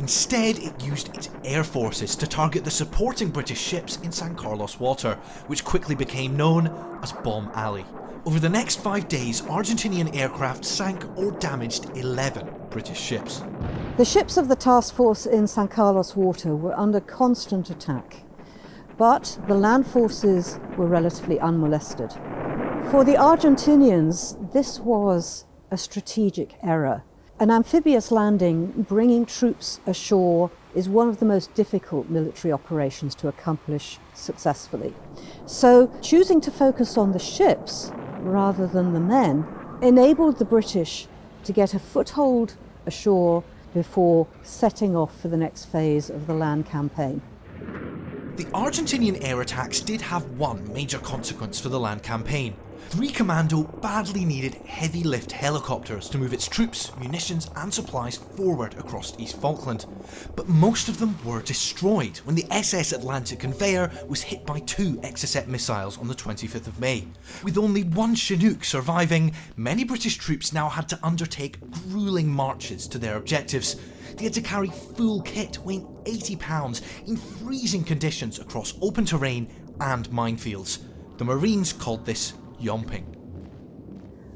Instead, it used its air forces to target the supporting British ships in San Carlos water, which quickly became known as Bomb Alley. Over the next 5 days, Argentinian aircraft sank or damaged 11 British ships. The ships of the task force in San Carlos water were under constant attack, but the land forces were relatively unmolested. For the Argentinians, this was a strategic error. An amphibious landing, bringing troops ashore, is one of the most difficult military operations to accomplish successfully. So choosing to focus on the ships rather than the men enabled the British to get a foothold ashore before setting off for the next phase of the land campaign. The Argentinian air attacks did have one major consequence for the land campaign. 3 Commando badly needed heavy lift helicopters to move its troops, munitions and supplies forward across East Falkland. But most of them were destroyed when the SS Atlantic Conveyor was hit by 2 Exocet missiles on the 25th of May. With only 1 Chinook surviving, many British troops now had to undertake gruelling marches to their objectives. They had to carry full kit weighing 80 pounds in freezing conditions across open terrain and minefields. The Marines called this yomping.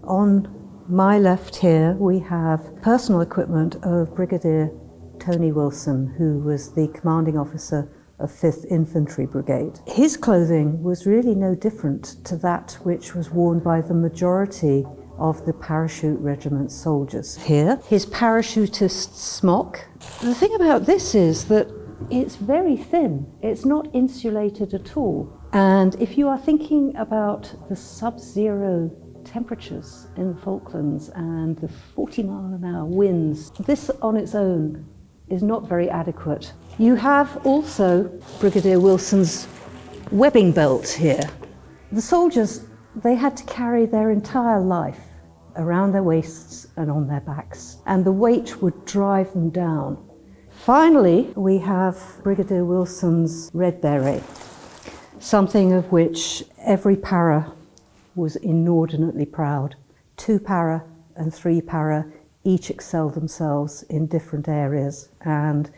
On my left here we have personal equipment of Brigadier Tony Wilson, who was the commanding officer of 5th Infantry Brigade. His clothing was really no different to that which was worn by the majority of the parachute regiment soldiers. Here, his parachutist smock. The thing about this is that it's very thin. It's not insulated at all. And if you are thinking about the sub-zero temperatures in the Falklands and the 40-mile-an-hour winds, this on its own is not very adequate. You have also Brigadier Wilson's webbing belt here. The soldiers, they had to carry their entire life around their waists and on their backs, and the weight would drive them down. Finally, we have Brigadier Wilson's red beret, something of which every para was inordinately proud. 2 para and 3 para each excelled themselves in different areas, and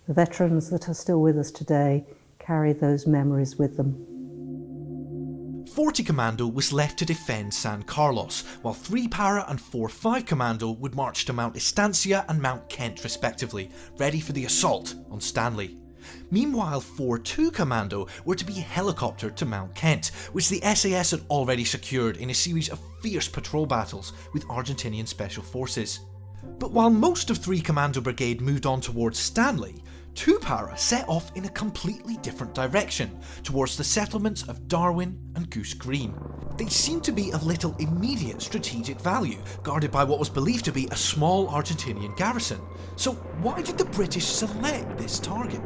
the veterans that are still with us today carry those memories with them. 40 Commando was left to defend San Carlos, while 3 Para and 4-5 Commando would march to Mount Estancia and Mount Kent respectively, ready for the assault on Stanley. Meanwhile, 4-2 Commando were to be helicoptered to Mount Kent, which the SAS had already secured in a series of fierce patrol battles with Argentinian Special Forces. But while most of 3 Commando Brigade moved on towards Stanley, 2 Para set off in a completely different direction, towards the settlements of Darwin and Goose Green. They seemed to be of little immediate strategic value, guarded by what was believed to be a small Argentinian garrison. So why did the British select this target?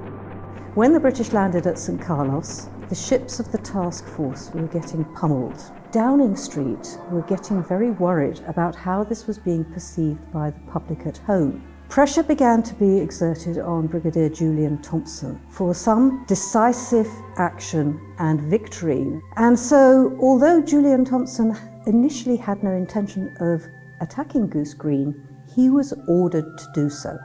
When the British landed at St Carlos, the ships of the task force were getting pummeled. Downing Street were getting very worried about how this was being perceived by the public at home. Pressure began to be exerted on Brigadier Julian Thompson for some decisive action and victory. And so, although Julian Thompson initially had no intention of attacking Goose Green, he was ordered to do so.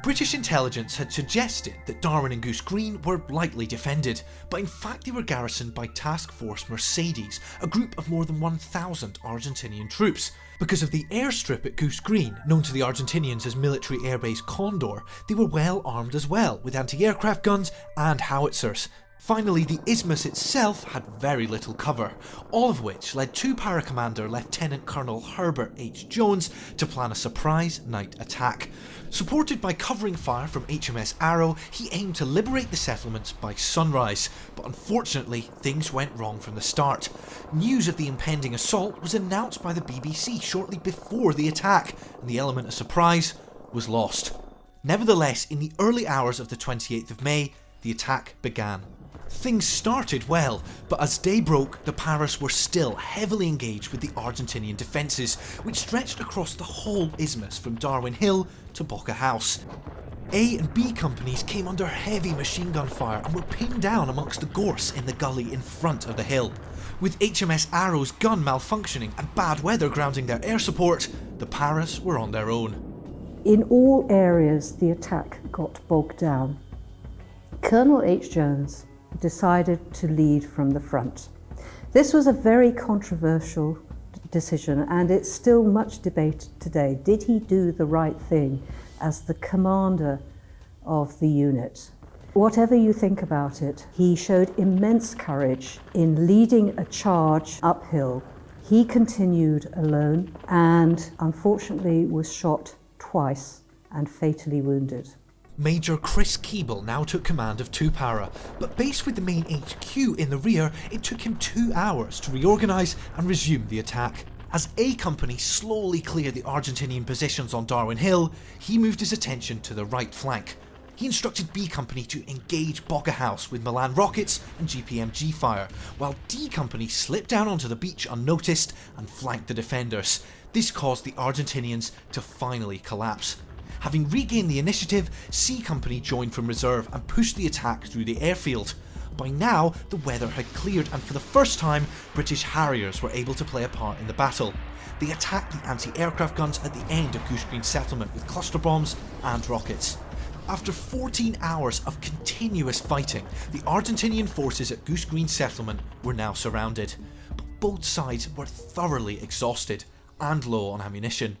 British intelligence had suggested that Darwin and Goose Green were lightly defended, but in fact they were garrisoned by Task Force Mercedes, a group of more than 1,000 Argentinian troops. Because of the airstrip at Goose Green, known to the Argentinians as Military Airbase Condor, they were well armed as well, with anti-aircraft guns and howitzers. Finally, the isthmus itself had very little cover, all of which led 2 Para Commander Lieutenant Colonel Herbert H. Jones to plan a surprise night attack. Supported by covering fire from HMS Arrow, he aimed to liberate the settlements by sunrise, but unfortunately things went wrong from the start. News of the impending assault was announced by the BBC shortly before the attack, and the element of surprise was lost. Nevertheless, in the early hours of the 28th of May, the attack began. Things started well, but as day broke, the Paras were still heavily engaged with the Argentinian defences, which stretched across the whole isthmus from Darwin Hill to Boca House. A and B companies came under heavy machine gun fire and were pinned down amongst the gorse in the gully in front of the hill. With HMS Arrow's gun malfunctioning and bad weather grounding their air support, the Paras were on their own. In all areas, the attack got bogged down. Colonel H. Jones decided to lead from the front. This was a very controversial decision, and it's still much debated today. Did he do the right thing as the commander of the unit? Whatever you think about it, he showed immense courage in leading a charge uphill. He continued alone and unfortunately was shot twice and fatally wounded. Major Chris Keeble now took command of 2 Para, but based with the main HQ in the rear, it took him 2 hours to reorganise and resume the attack. As A Company slowly cleared the Argentinian positions on Darwin Hill, he moved his attention to the right flank. He instructed B Company to engage Boca House with Milan rockets and GPMG fire, while D Company slipped down onto the beach unnoticed and flanked the defenders. This caused the Argentinians to finally collapse. Having regained the initiative, C Company joined from reserve and pushed the attack through the airfield. By now, the weather had cleared and for the first time, British Harriers were able to play a part in the battle. They attacked the anti-aircraft guns at the end of Goose Green settlement with cluster bombs and rockets. After 14 hours of continuous fighting, the Argentinian forces at Goose Green settlement were now surrounded, but both sides were thoroughly exhausted and low on ammunition.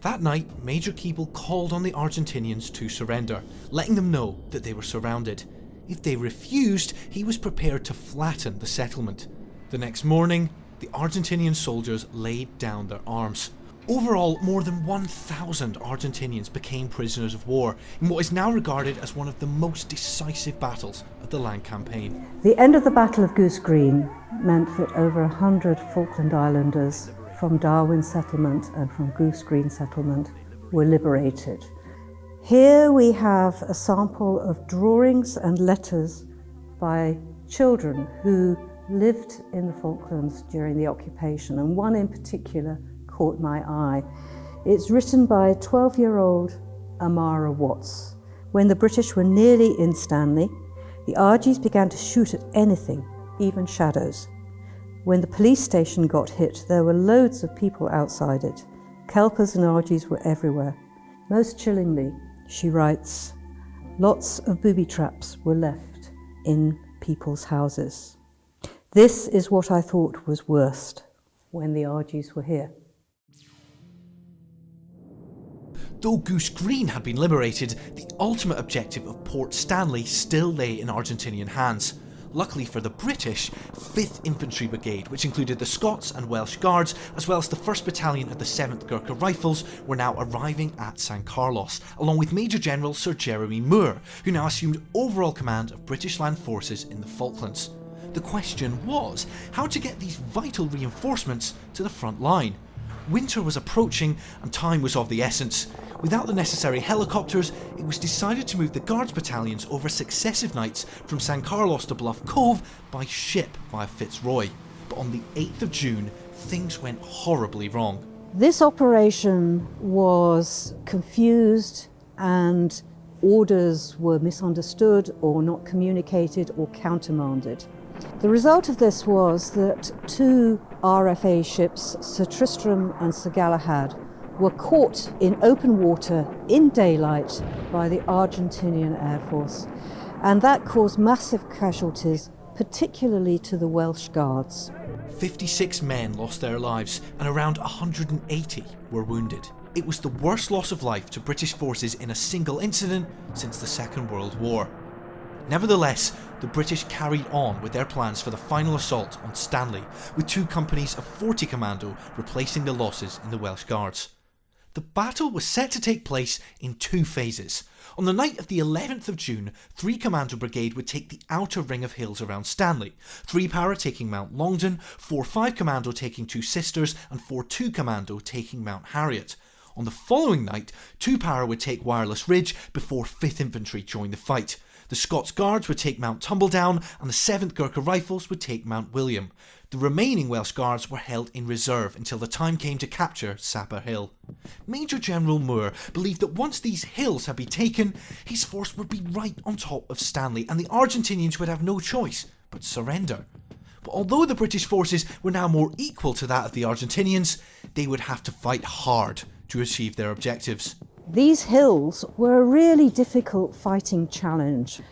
That night, Major Keeble called on the Argentinians to surrender, letting them know that they were surrounded. If they refused, he was prepared to flatten the settlement. The next morning, the Argentinian soldiers laid down their arms. Overall, more than 1,000 Argentinians became prisoners of war in what is now regarded as one of the most decisive battles of the land campaign. The end of the Battle of Goose Green meant that over 100 Falkland Islanders from Darwin settlement and from Goose Green settlement were liberated. Here we have a sample of drawings and letters by children who lived in the Falklands during the occupation, and one in particular caught my eye. It's written by 12-year-old Amara Watts. When the British were nearly in Stanley, the RGs began to shoot at anything, even shadows. When the police station got hit, there were loads of people outside it. Kelpers and RGs were everywhere. Most chillingly, she writes, lots of booby traps were left in people's houses. This is what I thought was worst when the RGs were here. Though Goose Green had been liberated, the ultimate objective of Port Stanley still lay in Argentinian hands. Luckily for the British, 5th Infantry Brigade, which included the Scots and Welsh Guards, as well as the 1st Battalion of the 7th Gurkha Rifles, were now arriving at San Carlos, along with Major General Sir Jeremy Moore, who now assumed overall command of British land forces in the Falklands. The question was, how to get these vital reinforcements to the front line. Winter was approaching and time was of the essence. Without the necessary helicopters, it was decided to move the Guards battalions over successive nights from San Carlos to Bluff Cove by ship via Fitzroy. But on the 8th of June, things went horribly wrong. This operation was confused and orders were misunderstood or not communicated or countermanded. The result of this was that 2 RFA ships, Sir Tristram and Sir Galahad, were caught in open water in daylight by the Argentinian Air Force, and that caused massive casualties, particularly to the Welsh Guards. 56 men lost their lives and around 180 were wounded. It was the worst loss of life to British forces in a single incident since the Second World War. Nevertheless, the British carried on with their plans for the final assault on Stanley, with 2 companies of 40 Commando replacing the losses in the Welsh Guards. The battle was set to take place in 2 phases. On the night of the 11th of June, 3 Commando Brigade would take the outer ring of hills around Stanley, 3 Para taking Mount Longdon, 4-5 Commando taking Two Sisters, and 4-2 Commando taking Mount Harriet. On the following night, 2 Para would take Wireless Ridge before 5th Infantry joined the fight. The Scots Guards would take Mount Tumbledown and the 7th Gurkha Rifles would take Mount William. The remaining Welsh Guards were held in reserve until the time came to capture Sapper Hill. Major General Moore believed that once these hills had been taken, his force would be right on top of Stanley and the Argentinians would have no choice but surrender. But although the British forces were now more equal to that of the Argentinians, they would have to fight hard to achieve their objectives. These hills were a really difficult fighting challenge.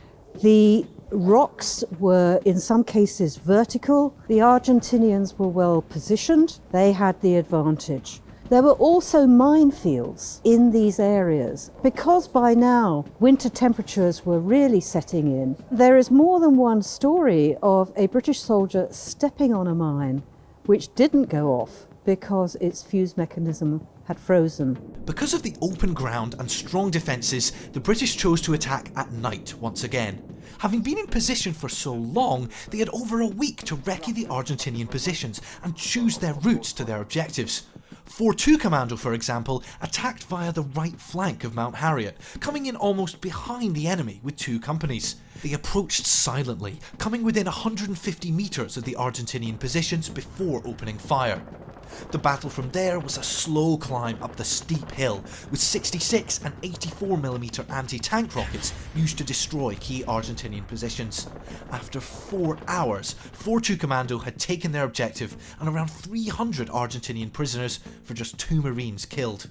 The rocks were in some cases vertical. The Argentinians were well positioned. They had the advantage. There were also minefields in these areas. Because by now winter temperatures were really setting in, there is more than one story of a British soldier stepping on a mine which didn't go off because its fuse mechanism had frozen. Because of the open ground and strong defences, the British chose to attack at night once again. Having been in position for so long, they had over a week to recce the Argentinian positions and choose their routes to their objectives. 4-2 Commando, for example, attacked via the right flank of Mount Harriet, coming in almost behind the enemy with 2 companies. They approached silently, coming within 150 metres of the Argentinian positions before opening fire. The battle from there was a slow climb up the steep hill, with 66 and 84mm anti-tank rockets used to destroy key Argentinian positions. After 4 hours, 4-2 Commando had taken their objective and around 300 Argentinian prisoners for just 2 Marines killed.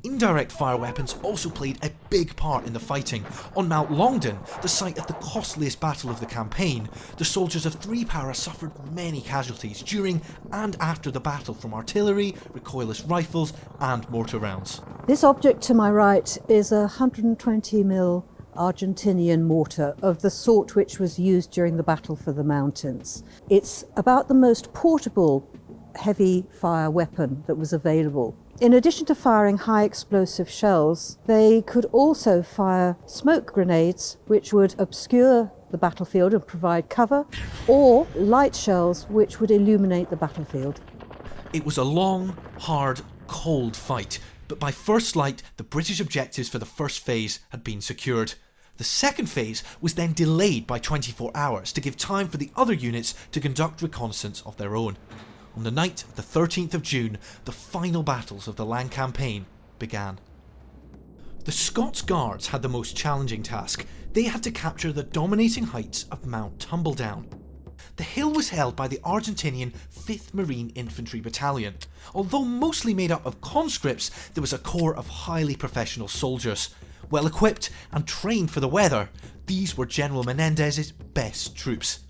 Indirect fire weapons also played a big part in the fighting. On Mount Longdon, the site of the costliest battle of the campaign, the soldiers of 3 Para suffered many casualties during and after the battle from artillery, recoilless rifles and mortar rounds. This object to my right is a 120mm Argentinian mortar of the sort which was used during the Battle for the Mountains. It's about the most portable heavy fire weapon that was available. In addition to firing high explosive shells, they could also fire smoke grenades which would obscure the battlefield and provide cover, or light shells which would illuminate the battlefield. It was a long, hard, cold fight, but by first light the British objectives for the first phase had been secured. The second phase was then delayed by 24 hours to give time for the other units to conduct reconnaissance of their own. On the night of the 13th of June, the final battles of the land campaign began. The Scots Guards had the most challenging task. They had to capture the dominating heights of Mount Tumbledown. The hill was held by the Argentinian 5th Marine Infantry Battalion. Although mostly made up of conscripts, there was a corps of highly professional soldiers. Well equipped and trained for the weather, these were General Menendez's best troops.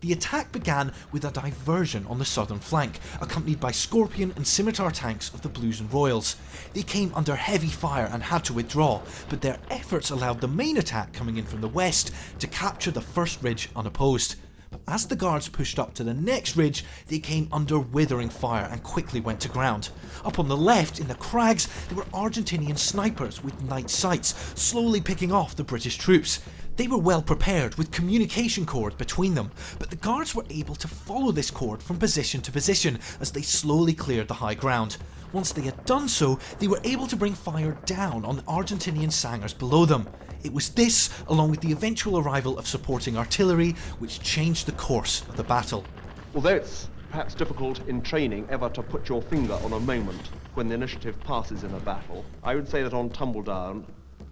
The attack began with a diversion on the southern flank, accompanied by Scorpion and Scimitar tanks of the Blues and Royals. They came under heavy fire and had to withdraw, but their efforts allowed the main attack coming in from the west to capture the first ridge unopposed. But as the Guards pushed up to the next ridge, they came under withering fire and quickly went to ground. Up on the left, in the crags, there were Argentinian snipers with night sights, slowly picking off the British troops. They were well prepared, with communication cord between them, but the Guards were able to follow this cord from position to position as they slowly cleared the high ground. Once they had done so, they were able to bring fire down on the Argentinian sangers below them. It was this, along with the eventual arrival of supporting artillery, which changed the course of the battle. Although it's perhaps difficult in training ever to put your finger on a moment when the initiative passes in a battle, I would say that on Tumbledown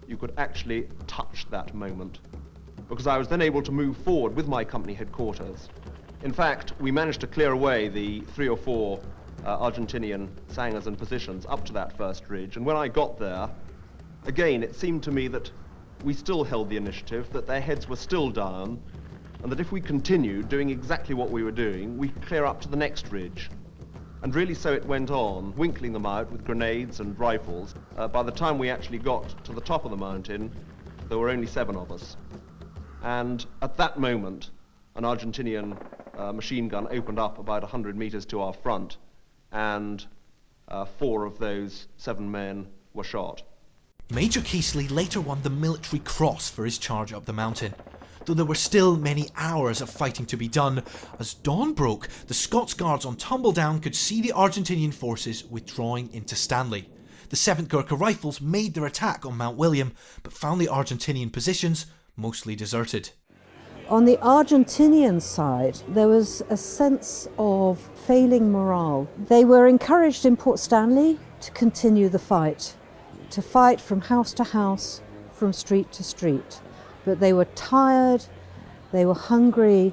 you could actually touch that moment, because I was then able to move forward with my company headquarters. In fact, we managed to clear away the 3 or 4 Argentinian sangers and positions up to that first ridge, and when I got there, again it seemed to me that we still held the initiative, that their heads were still down, and that if we continued doing exactly what we were doing, we'd clear up to the next ridge. And really so it went on, winkling them out with grenades and rifles. By the time we actually got to the top of the mountain, there were only 7 of us. And at that moment, an Argentinian machine gun opened up about 100 meters to our front, and 4 of those 7 men were shot. Major Keasley later won the Military Cross for his charge up the mountain. Though there were still many hours of fighting to be done, as dawn broke, the Scots Guards on Tumbledown could see the Argentinian forces withdrawing into Stanley. The 7th Gurkha Rifles made their attack on Mount William, but found the Argentinian positions mostly deserted. On the Argentinian side, there was a sense of failing morale. They were encouraged in Port Stanley to continue the fight, to fight from house to house, from street to street. But they were tired, they were hungry,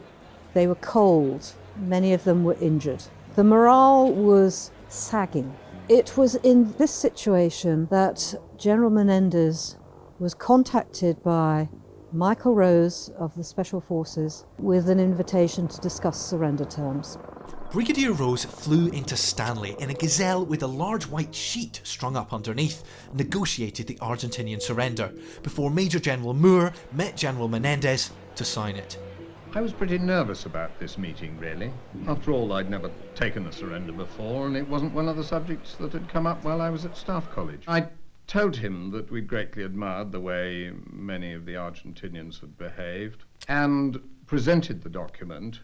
they were cold. Many of them were injured. The morale was sagging. It was in this situation that General Menendez was contacted by Michael Rose of the Special Forces with an invitation to discuss surrender terms. Brigadier Rose flew into Stanley in a gazelle with a large white sheet strung up underneath and negotiated the Argentinian surrender before Major General Moore met General Menendez to sign it. I was pretty nervous about this meeting, really. After all, I'd never taken a surrender before, and it wasn't one of the subjects that had come up while I was at Staff College. I told him that we'd greatly admired the way many of the Argentinians had behaved, and presented the document,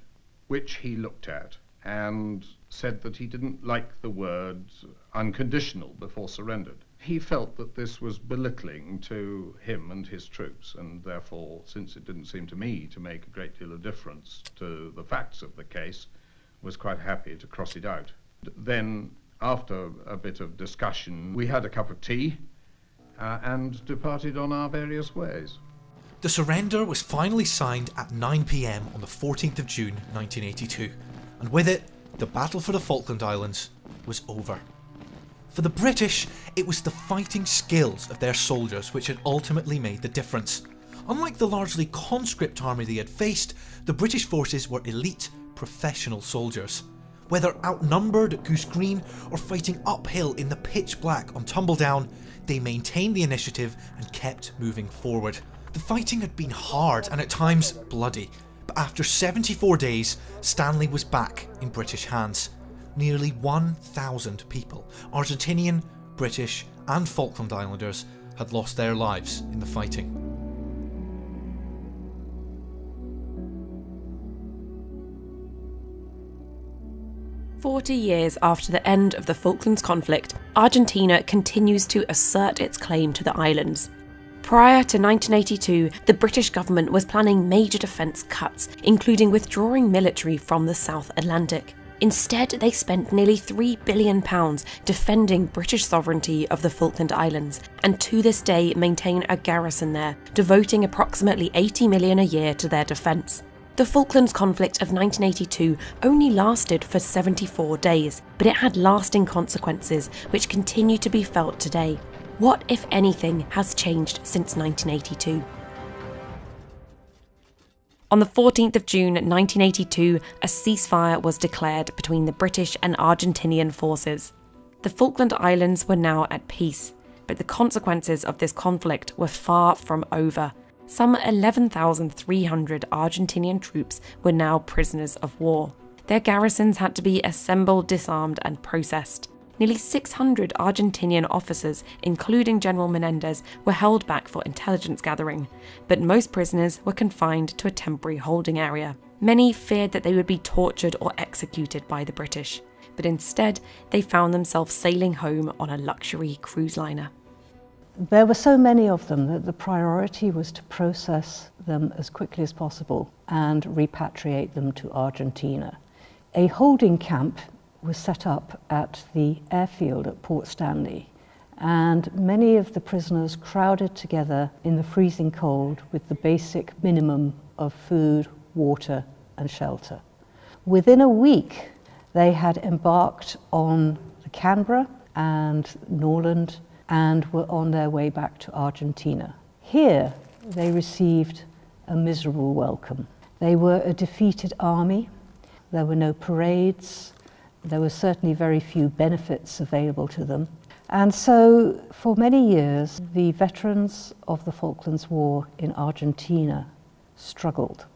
which he looked at, and said that he didn't like the words unconditional before surrendered. He felt that this was belittling to him and his troops, and therefore, since it didn't seem to me to make a great deal of difference to the facts of the case, was quite happy to cross it out. Then, after a bit of discussion, we had a cup of tea and departed on our various ways. The surrender was finally signed at 9 p.m. on the 14th of June 1982. And with it, the battle for the Falkland Islands was over. For the British, it was the fighting skills of their soldiers which had ultimately made the difference. Unlike the largely conscript army they had faced, the British forces were elite, professional soldiers. Whether outnumbered at Goose Green or fighting uphill in the pitch black on Tumbledown, they maintained the initiative and kept moving forward. The fighting had been hard and at times bloody, but after 74 days, Stanley was back in British hands. Nearly 1,000 people, Argentinian, British and Falkland Islanders, had lost their lives in the fighting. "40 years after the end of the Falklands conflict, Argentina continues to assert its claim to the islands. Prior to 1982, the British government was planning major defence cuts, including withdrawing military from the South Atlantic. Instead, they spent nearly £3 billion defending British sovereignty of the Falkland Islands, and to this day maintain a garrison there, devoting approximately $80 million a year to their defence. The Falklands conflict of 1982 only lasted for 74 days, but it had lasting consequences which continue to be felt today. What, if anything, has changed since 1982? On the 14th of June 1982, a ceasefire was declared between the British and Argentinian forces. The Falkland Islands were now at peace, but the consequences of this conflict were far from over. Some 11,300 Argentinian troops were now prisoners of war. Their garrisons had to be assembled, disarmed and processed. Nearly 600 Argentinian officers, including General Menendez, were held back for intelligence gathering, but most prisoners were confined to a temporary holding area. Many feared that they would be tortured or executed by the British, but instead they found themselves sailing home on a luxury cruise liner. There were so many of them that the priority was to process them as quickly as possible and repatriate them to Argentina. A holding camp was set up at the airfield at Port Stanley, and many of the prisoners crowded together in the freezing cold with the basic minimum of food, water and shelter. Within a week, they had embarked on the Canberra and Norland and were on their way back to Argentina. Here, they received a miserable welcome. They were a defeated army. There were no parades. There were certainly very few benefits available to them. And so, for many years, the veterans of the Falklands War in Argentina struggled.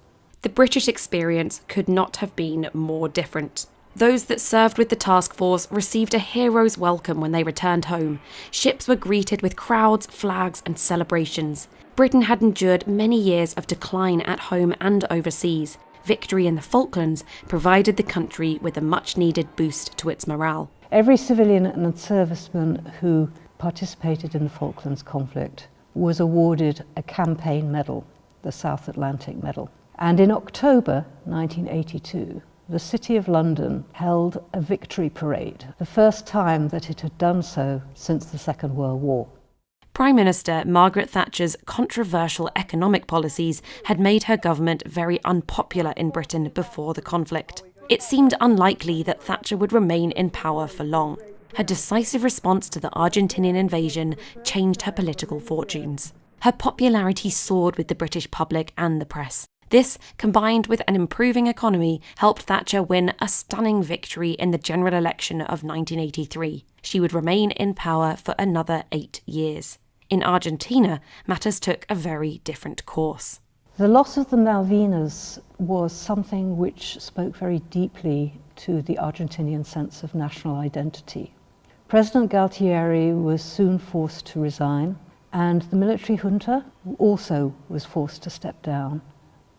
The British experience could not have been more different. Those that served with the task force received a hero's welcome when they returned home. Ships were greeted with crowds, flags and celebrations. Britain had endured many years of decline at home and overseas. Victory in the Falklands provided the country with a much-needed boost to its morale. Every civilian and serviceman who participated in the Falklands conflict was awarded a campaign medal, the South Atlantic Medal. And in October 1982, the City of London held a victory parade, the first time that it had done so since the Second World War. Prime Minister Margaret Thatcher's controversial economic policies had made her government very unpopular in Britain before the conflict. It seemed unlikely that Thatcher would remain in power for long. Her decisive response to the Argentinian invasion changed her political fortunes. Her popularity soared with the British public and the press. This, combined with an improving economy, helped Thatcher win a stunning victory in the general election of 1983. She would remain in power for another 8 years. In Argentina, matters took a very different course. The loss of the Malvinas was something which spoke very deeply to the Argentinian sense of national identity. President Galtieri was soon forced to resign, and the military junta also was forced to step down.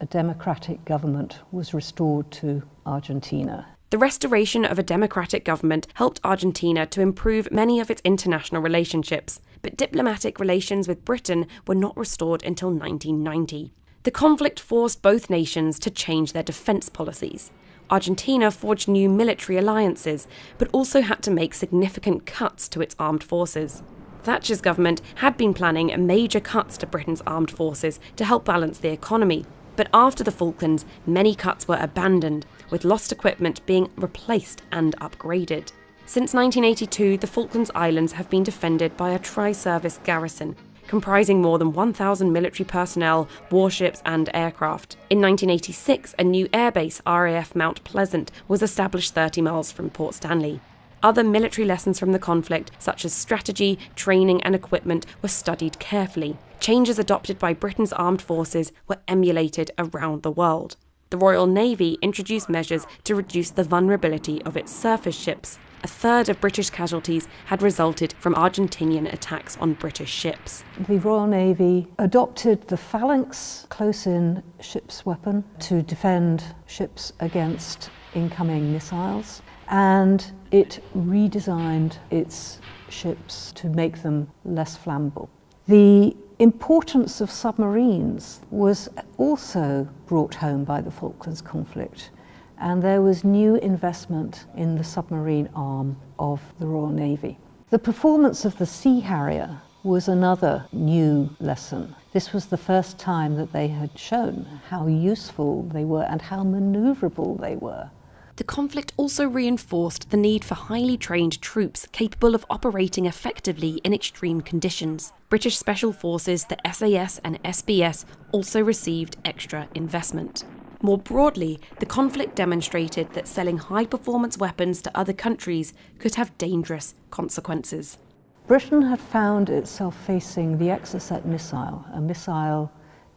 A democratic government was restored to Argentina. The restoration of a democratic government helped Argentina to improve many of its international relationships, but diplomatic relations with Britain were not restored until 1990. The conflict forced both nations to change their defence policies. Argentina forged new military alliances, but also had to make significant cuts to its armed forces. Thatcher's government had been planning major cuts to Britain's armed forces to help balance the economy. But after the Falklands, many cuts were abandoned, with lost equipment being replaced and upgraded. Since 1982, the Falklands Islands have been defended by a tri-service garrison, comprising more than 1,000 military personnel, warships and aircraft. In 1986, a new airbase, RAF Mount Pleasant, was established 30 miles from Port Stanley. Other military lessons from the conflict, such as strategy, training and equipment, were studied carefully. Changes adopted by Britain's armed forces were emulated around the world. The Royal Navy introduced measures to reduce the vulnerability of its surface ships. A third of British casualties had resulted from Argentinian attacks on British ships. The Royal Navy adopted the phalanx close-in ship's weapon to defend ships against incoming missiles, and it redesigned its ships to make them less flammable. The importance of submarines was also brought home by the Falklands conflict, and there was new investment in the submarine arm of the Royal Navy. The performance of the Sea Harrier was another new lesson. This was the first time that they had shown how useful they were and how manoeuvrable they were. The conflict also reinforced the need for highly trained troops capable of operating effectively in extreme conditions. British Special Forces, the SAS and SBS, also received extra investment. More broadly, the conflict demonstrated that selling high-performance weapons to other countries could have dangerous consequences. Britain had found itself facing the Exocet missile, a missile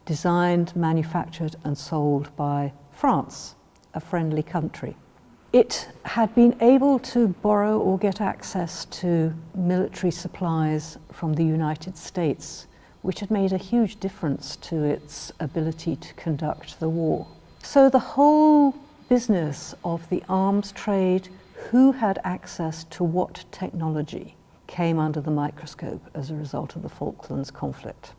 designed, manufactured and sold by France, a friendly country. It had been able to borrow or get access to military supplies from the United States, which had made a huge difference to its ability to conduct the war. So the whole business of the arms trade, who had access to what technology, came under the microscope as a result of the Falklands conflict.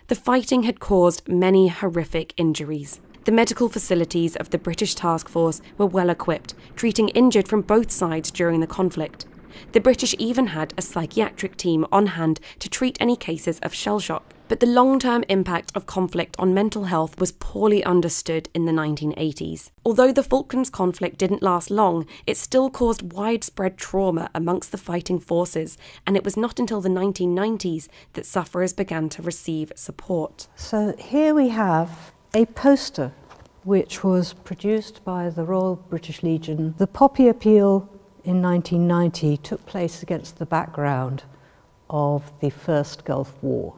The fighting had caused many horrific injuries. The medical facilities of the British task force were well equipped, treating injured from both sides during the conflict. The British even had a psychiatric team on hand to treat any cases of shell shock. But the long-term impact of conflict on mental health was poorly understood in the 1980s. Although the Falklands conflict didn't last long, it still caused widespread trauma amongst the fighting forces, and it was not until the 1990s that sufferers began to receive support. So here we have a poster which was produced by the Royal British Legion. The Poppy Appeal in 1990 took place against the background of the First Gulf War.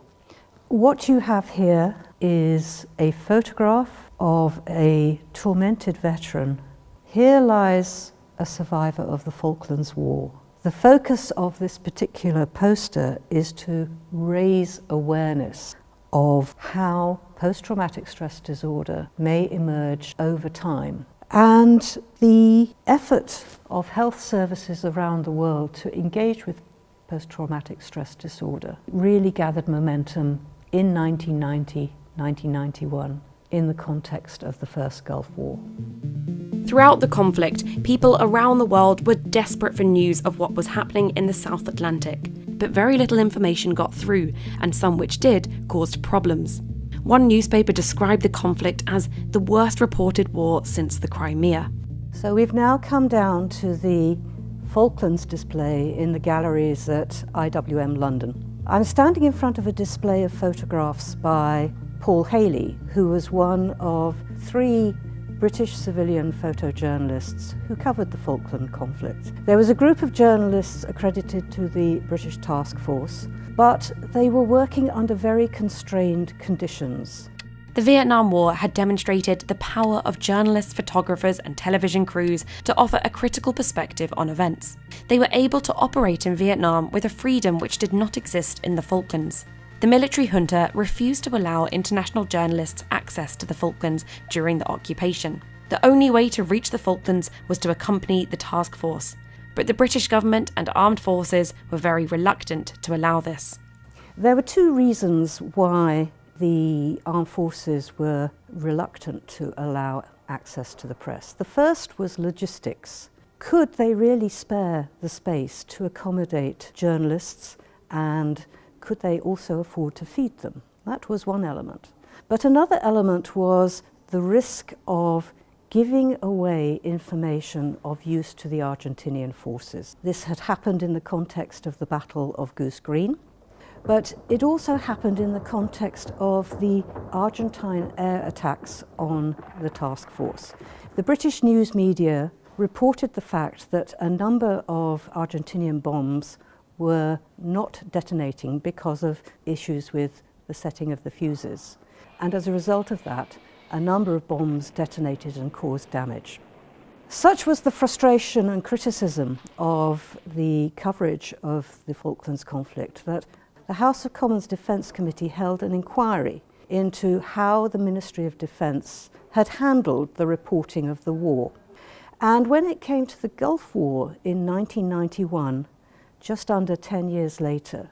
What you have here is a photograph of a tormented veteran. Here lies a survivor of the Falklands War. The focus of this particular poster is to raise awareness of how post-traumatic stress disorder may emerge over time. And the effort of health services around the world to engage with post-traumatic stress disorder really gathered momentum in 1990, 1991, in the context of the First Gulf War. Throughout the conflict, people around the world were desperate for news of what was happening in the South Atlantic, but very little information got through, and some which did caused problems. One newspaper described the conflict as the worst reported war since the Crimea. So we've now come down to the Falklands display in the galleries at IWM London. I'm standing in front of a display of photographs by Paul Haley, who was one of 3 British civilian photojournalists who covered the Falkland conflict. There was a group of journalists accredited to the British task force, but they were working under very constrained conditions. The Vietnam War had demonstrated the power of journalists, photographers and television crews to offer a critical perspective on events. They were able to operate in Vietnam with a freedom which did not exist in the Falklands. The military junta refused to allow international journalists access to the Falklands during the occupation. The only way to reach the Falklands was to accompany the task force, but the British government and armed forces were very reluctant to allow this. There were 2 reasons why the armed forces were reluctant to allow access to the press. The first was logistics. Could they really spare the space to accommodate journalists, and could they also afford to feed them? That was one element. But another element was the risk of giving away information of use to the Argentinian forces. This had happened in the context of the Battle of Goose Green, but it also happened in the context of the Argentine air attacks on the task force. The British news media reported the fact that a number of Argentinian bombs were not detonating because of issues with the setting of the fuses. And as a result of that, a number of bombs detonated and caused damage. Such was the frustration and criticism of the coverage of the Falklands conflict that the House of Commons Defence Committee held an inquiry into how the Ministry of Defence had handled the reporting of the war. And when it came to the Gulf War in 1991, just under 10 years later,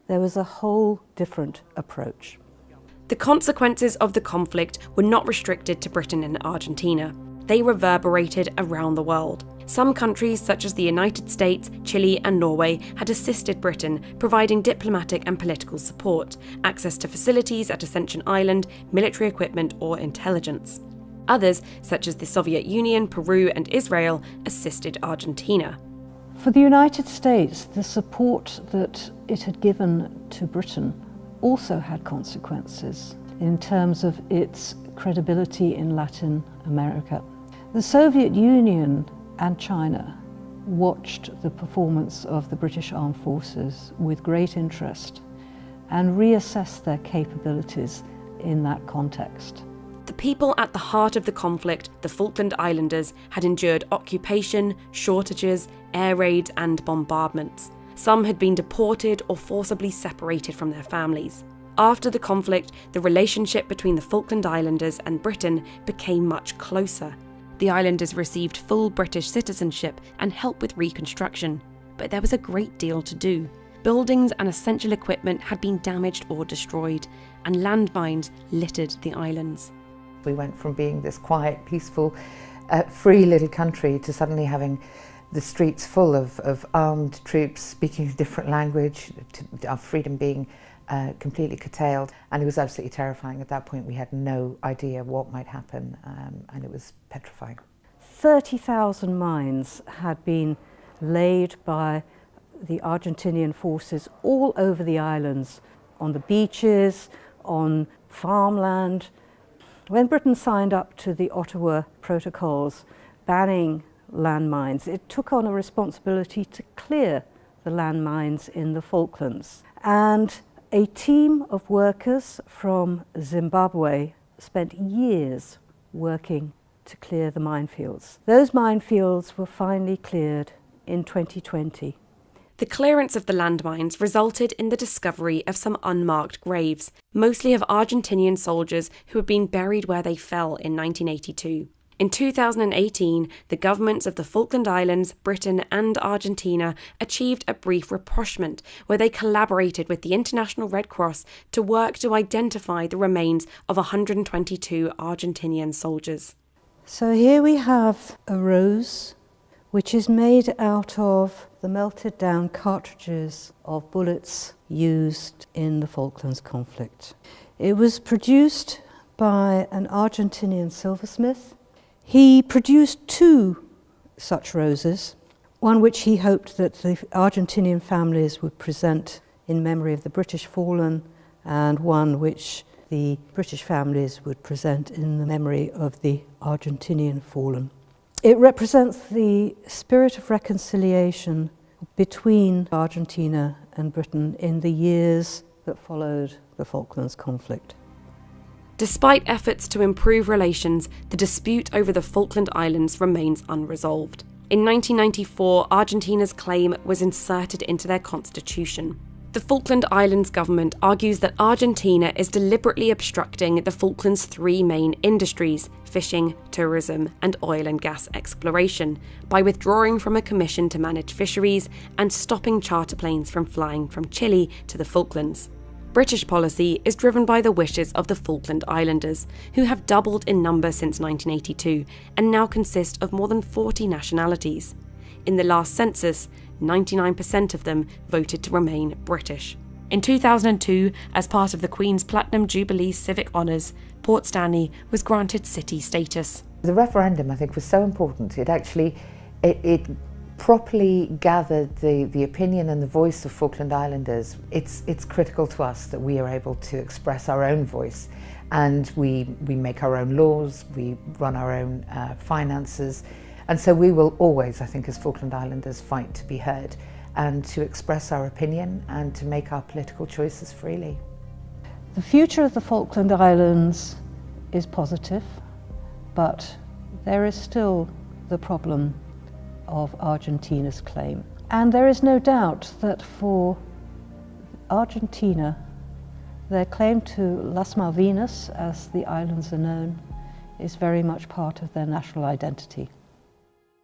there was a whole different approach. The consequences of the conflict were not restricted to Britain and Argentina. They reverberated around the world. Some countries, such as the United States, Chile and Norway, had assisted Britain, providing diplomatic and political support, access to facilities at Ascension Island, military equipment or intelligence. Others, such as the Soviet Union, Peru and Israel, assisted Argentina. For the United States, the support that it had given to Britain also had consequences in terms of its credibility in Latin America. The Soviet Union and China watched the performance of the British Armed Forces with great interest and reassessed their capabilities in that context. The people at the heart of the conflict, the Falkland Islanders, had endured occupation, shortages, air raids and bombardments. Some had been deported or forcibly separated from their families. After the conflict, the relationship between the Falkland Islanders and Britain became much closer. The islanders received full British citizenship and help with reconstruction, but there was a great deal to do. Buildings and essential equipment had been damaged or destroyed, and landmines littered the islands. We went from being this quiet, peaceful, free little country to suddenly having the streets full of armed troops speaking a different language, to our freedom being completely curtailed, and it was absolutely terrifying. At that point we had no idea what might happen, and it was petrifying. 30,000 mines had been laid by the Argentinian forces all over the islands, on the beaches, on farmland. When Britain signed up to the Ottawa Protocols banning landmines, it took on a responsibility to clear the landmines in the Falklands. And a team of workers from Zimbabwe spent years working to clear the minefields. Those minefields were finally cleared in 2020. The clearance of the landmines resulted in the discovery of some unmarked graves, mostly of Argentinian soldiers who had been buried where they fell in 1982. In 2018, the governments of the Falkland Islands, Britain and Argentina achieved a brief rapprochement where they collaborated with the International Red Cross to work to identify the remains of 122 Argentinian soldiers. So here we have a rose which is made out of the melted down cartridges of bullets used in the Falklands conflict. It was produced by an Argentinian silversmith. He produced 2 such roses, one which he hoped that the Argentinian families would present in memory of the British fallen, and one which the British families would present in the memory of the Argentinian fallen. It represents the spirit of reconciliation between Argentina and Britain in the years that followed the Falklands conflict. Despite efforts to improve relations, the dispute over the Falkland Islands remains unresolved. In 1994, Argentina's claim was inserted into their constitution. The Falkland Islands government argues that Argentina is deliberately obstructing the Falklands' 3 main industries, fishing, tourism, and oil and gas exploration, by withdrawing from a commission to manage fisheries and stopping charter planes from flying from Chile to the Falklands. British policy is driven by the wishes of the Falkland Islanders, who have doubled in number since 1982 and now consist of more than 40 nationalities. In the last census, 99% of them voted to remain British. In 2002, as part of the Queen's Platinum Jubilee Civic Honours, Port Stanley was granted city status. The referendum, I think, was so important. It properly gathered the opinion and the voice of Falkland Islanders. It's critical to us that we are able to express our own voice, and we make our own laws, we run our own finances, and so we will always, I think, as Falkland Islanders, fight to be heard and to express our opinion and to make our political choices freely. The future of the Falkland Islands is positive, but there is still the problem of Argentina's claim. And there is no doubt that for Argentina, their claim to Las Malvinas, as the islands are known, is very much part of their national identity.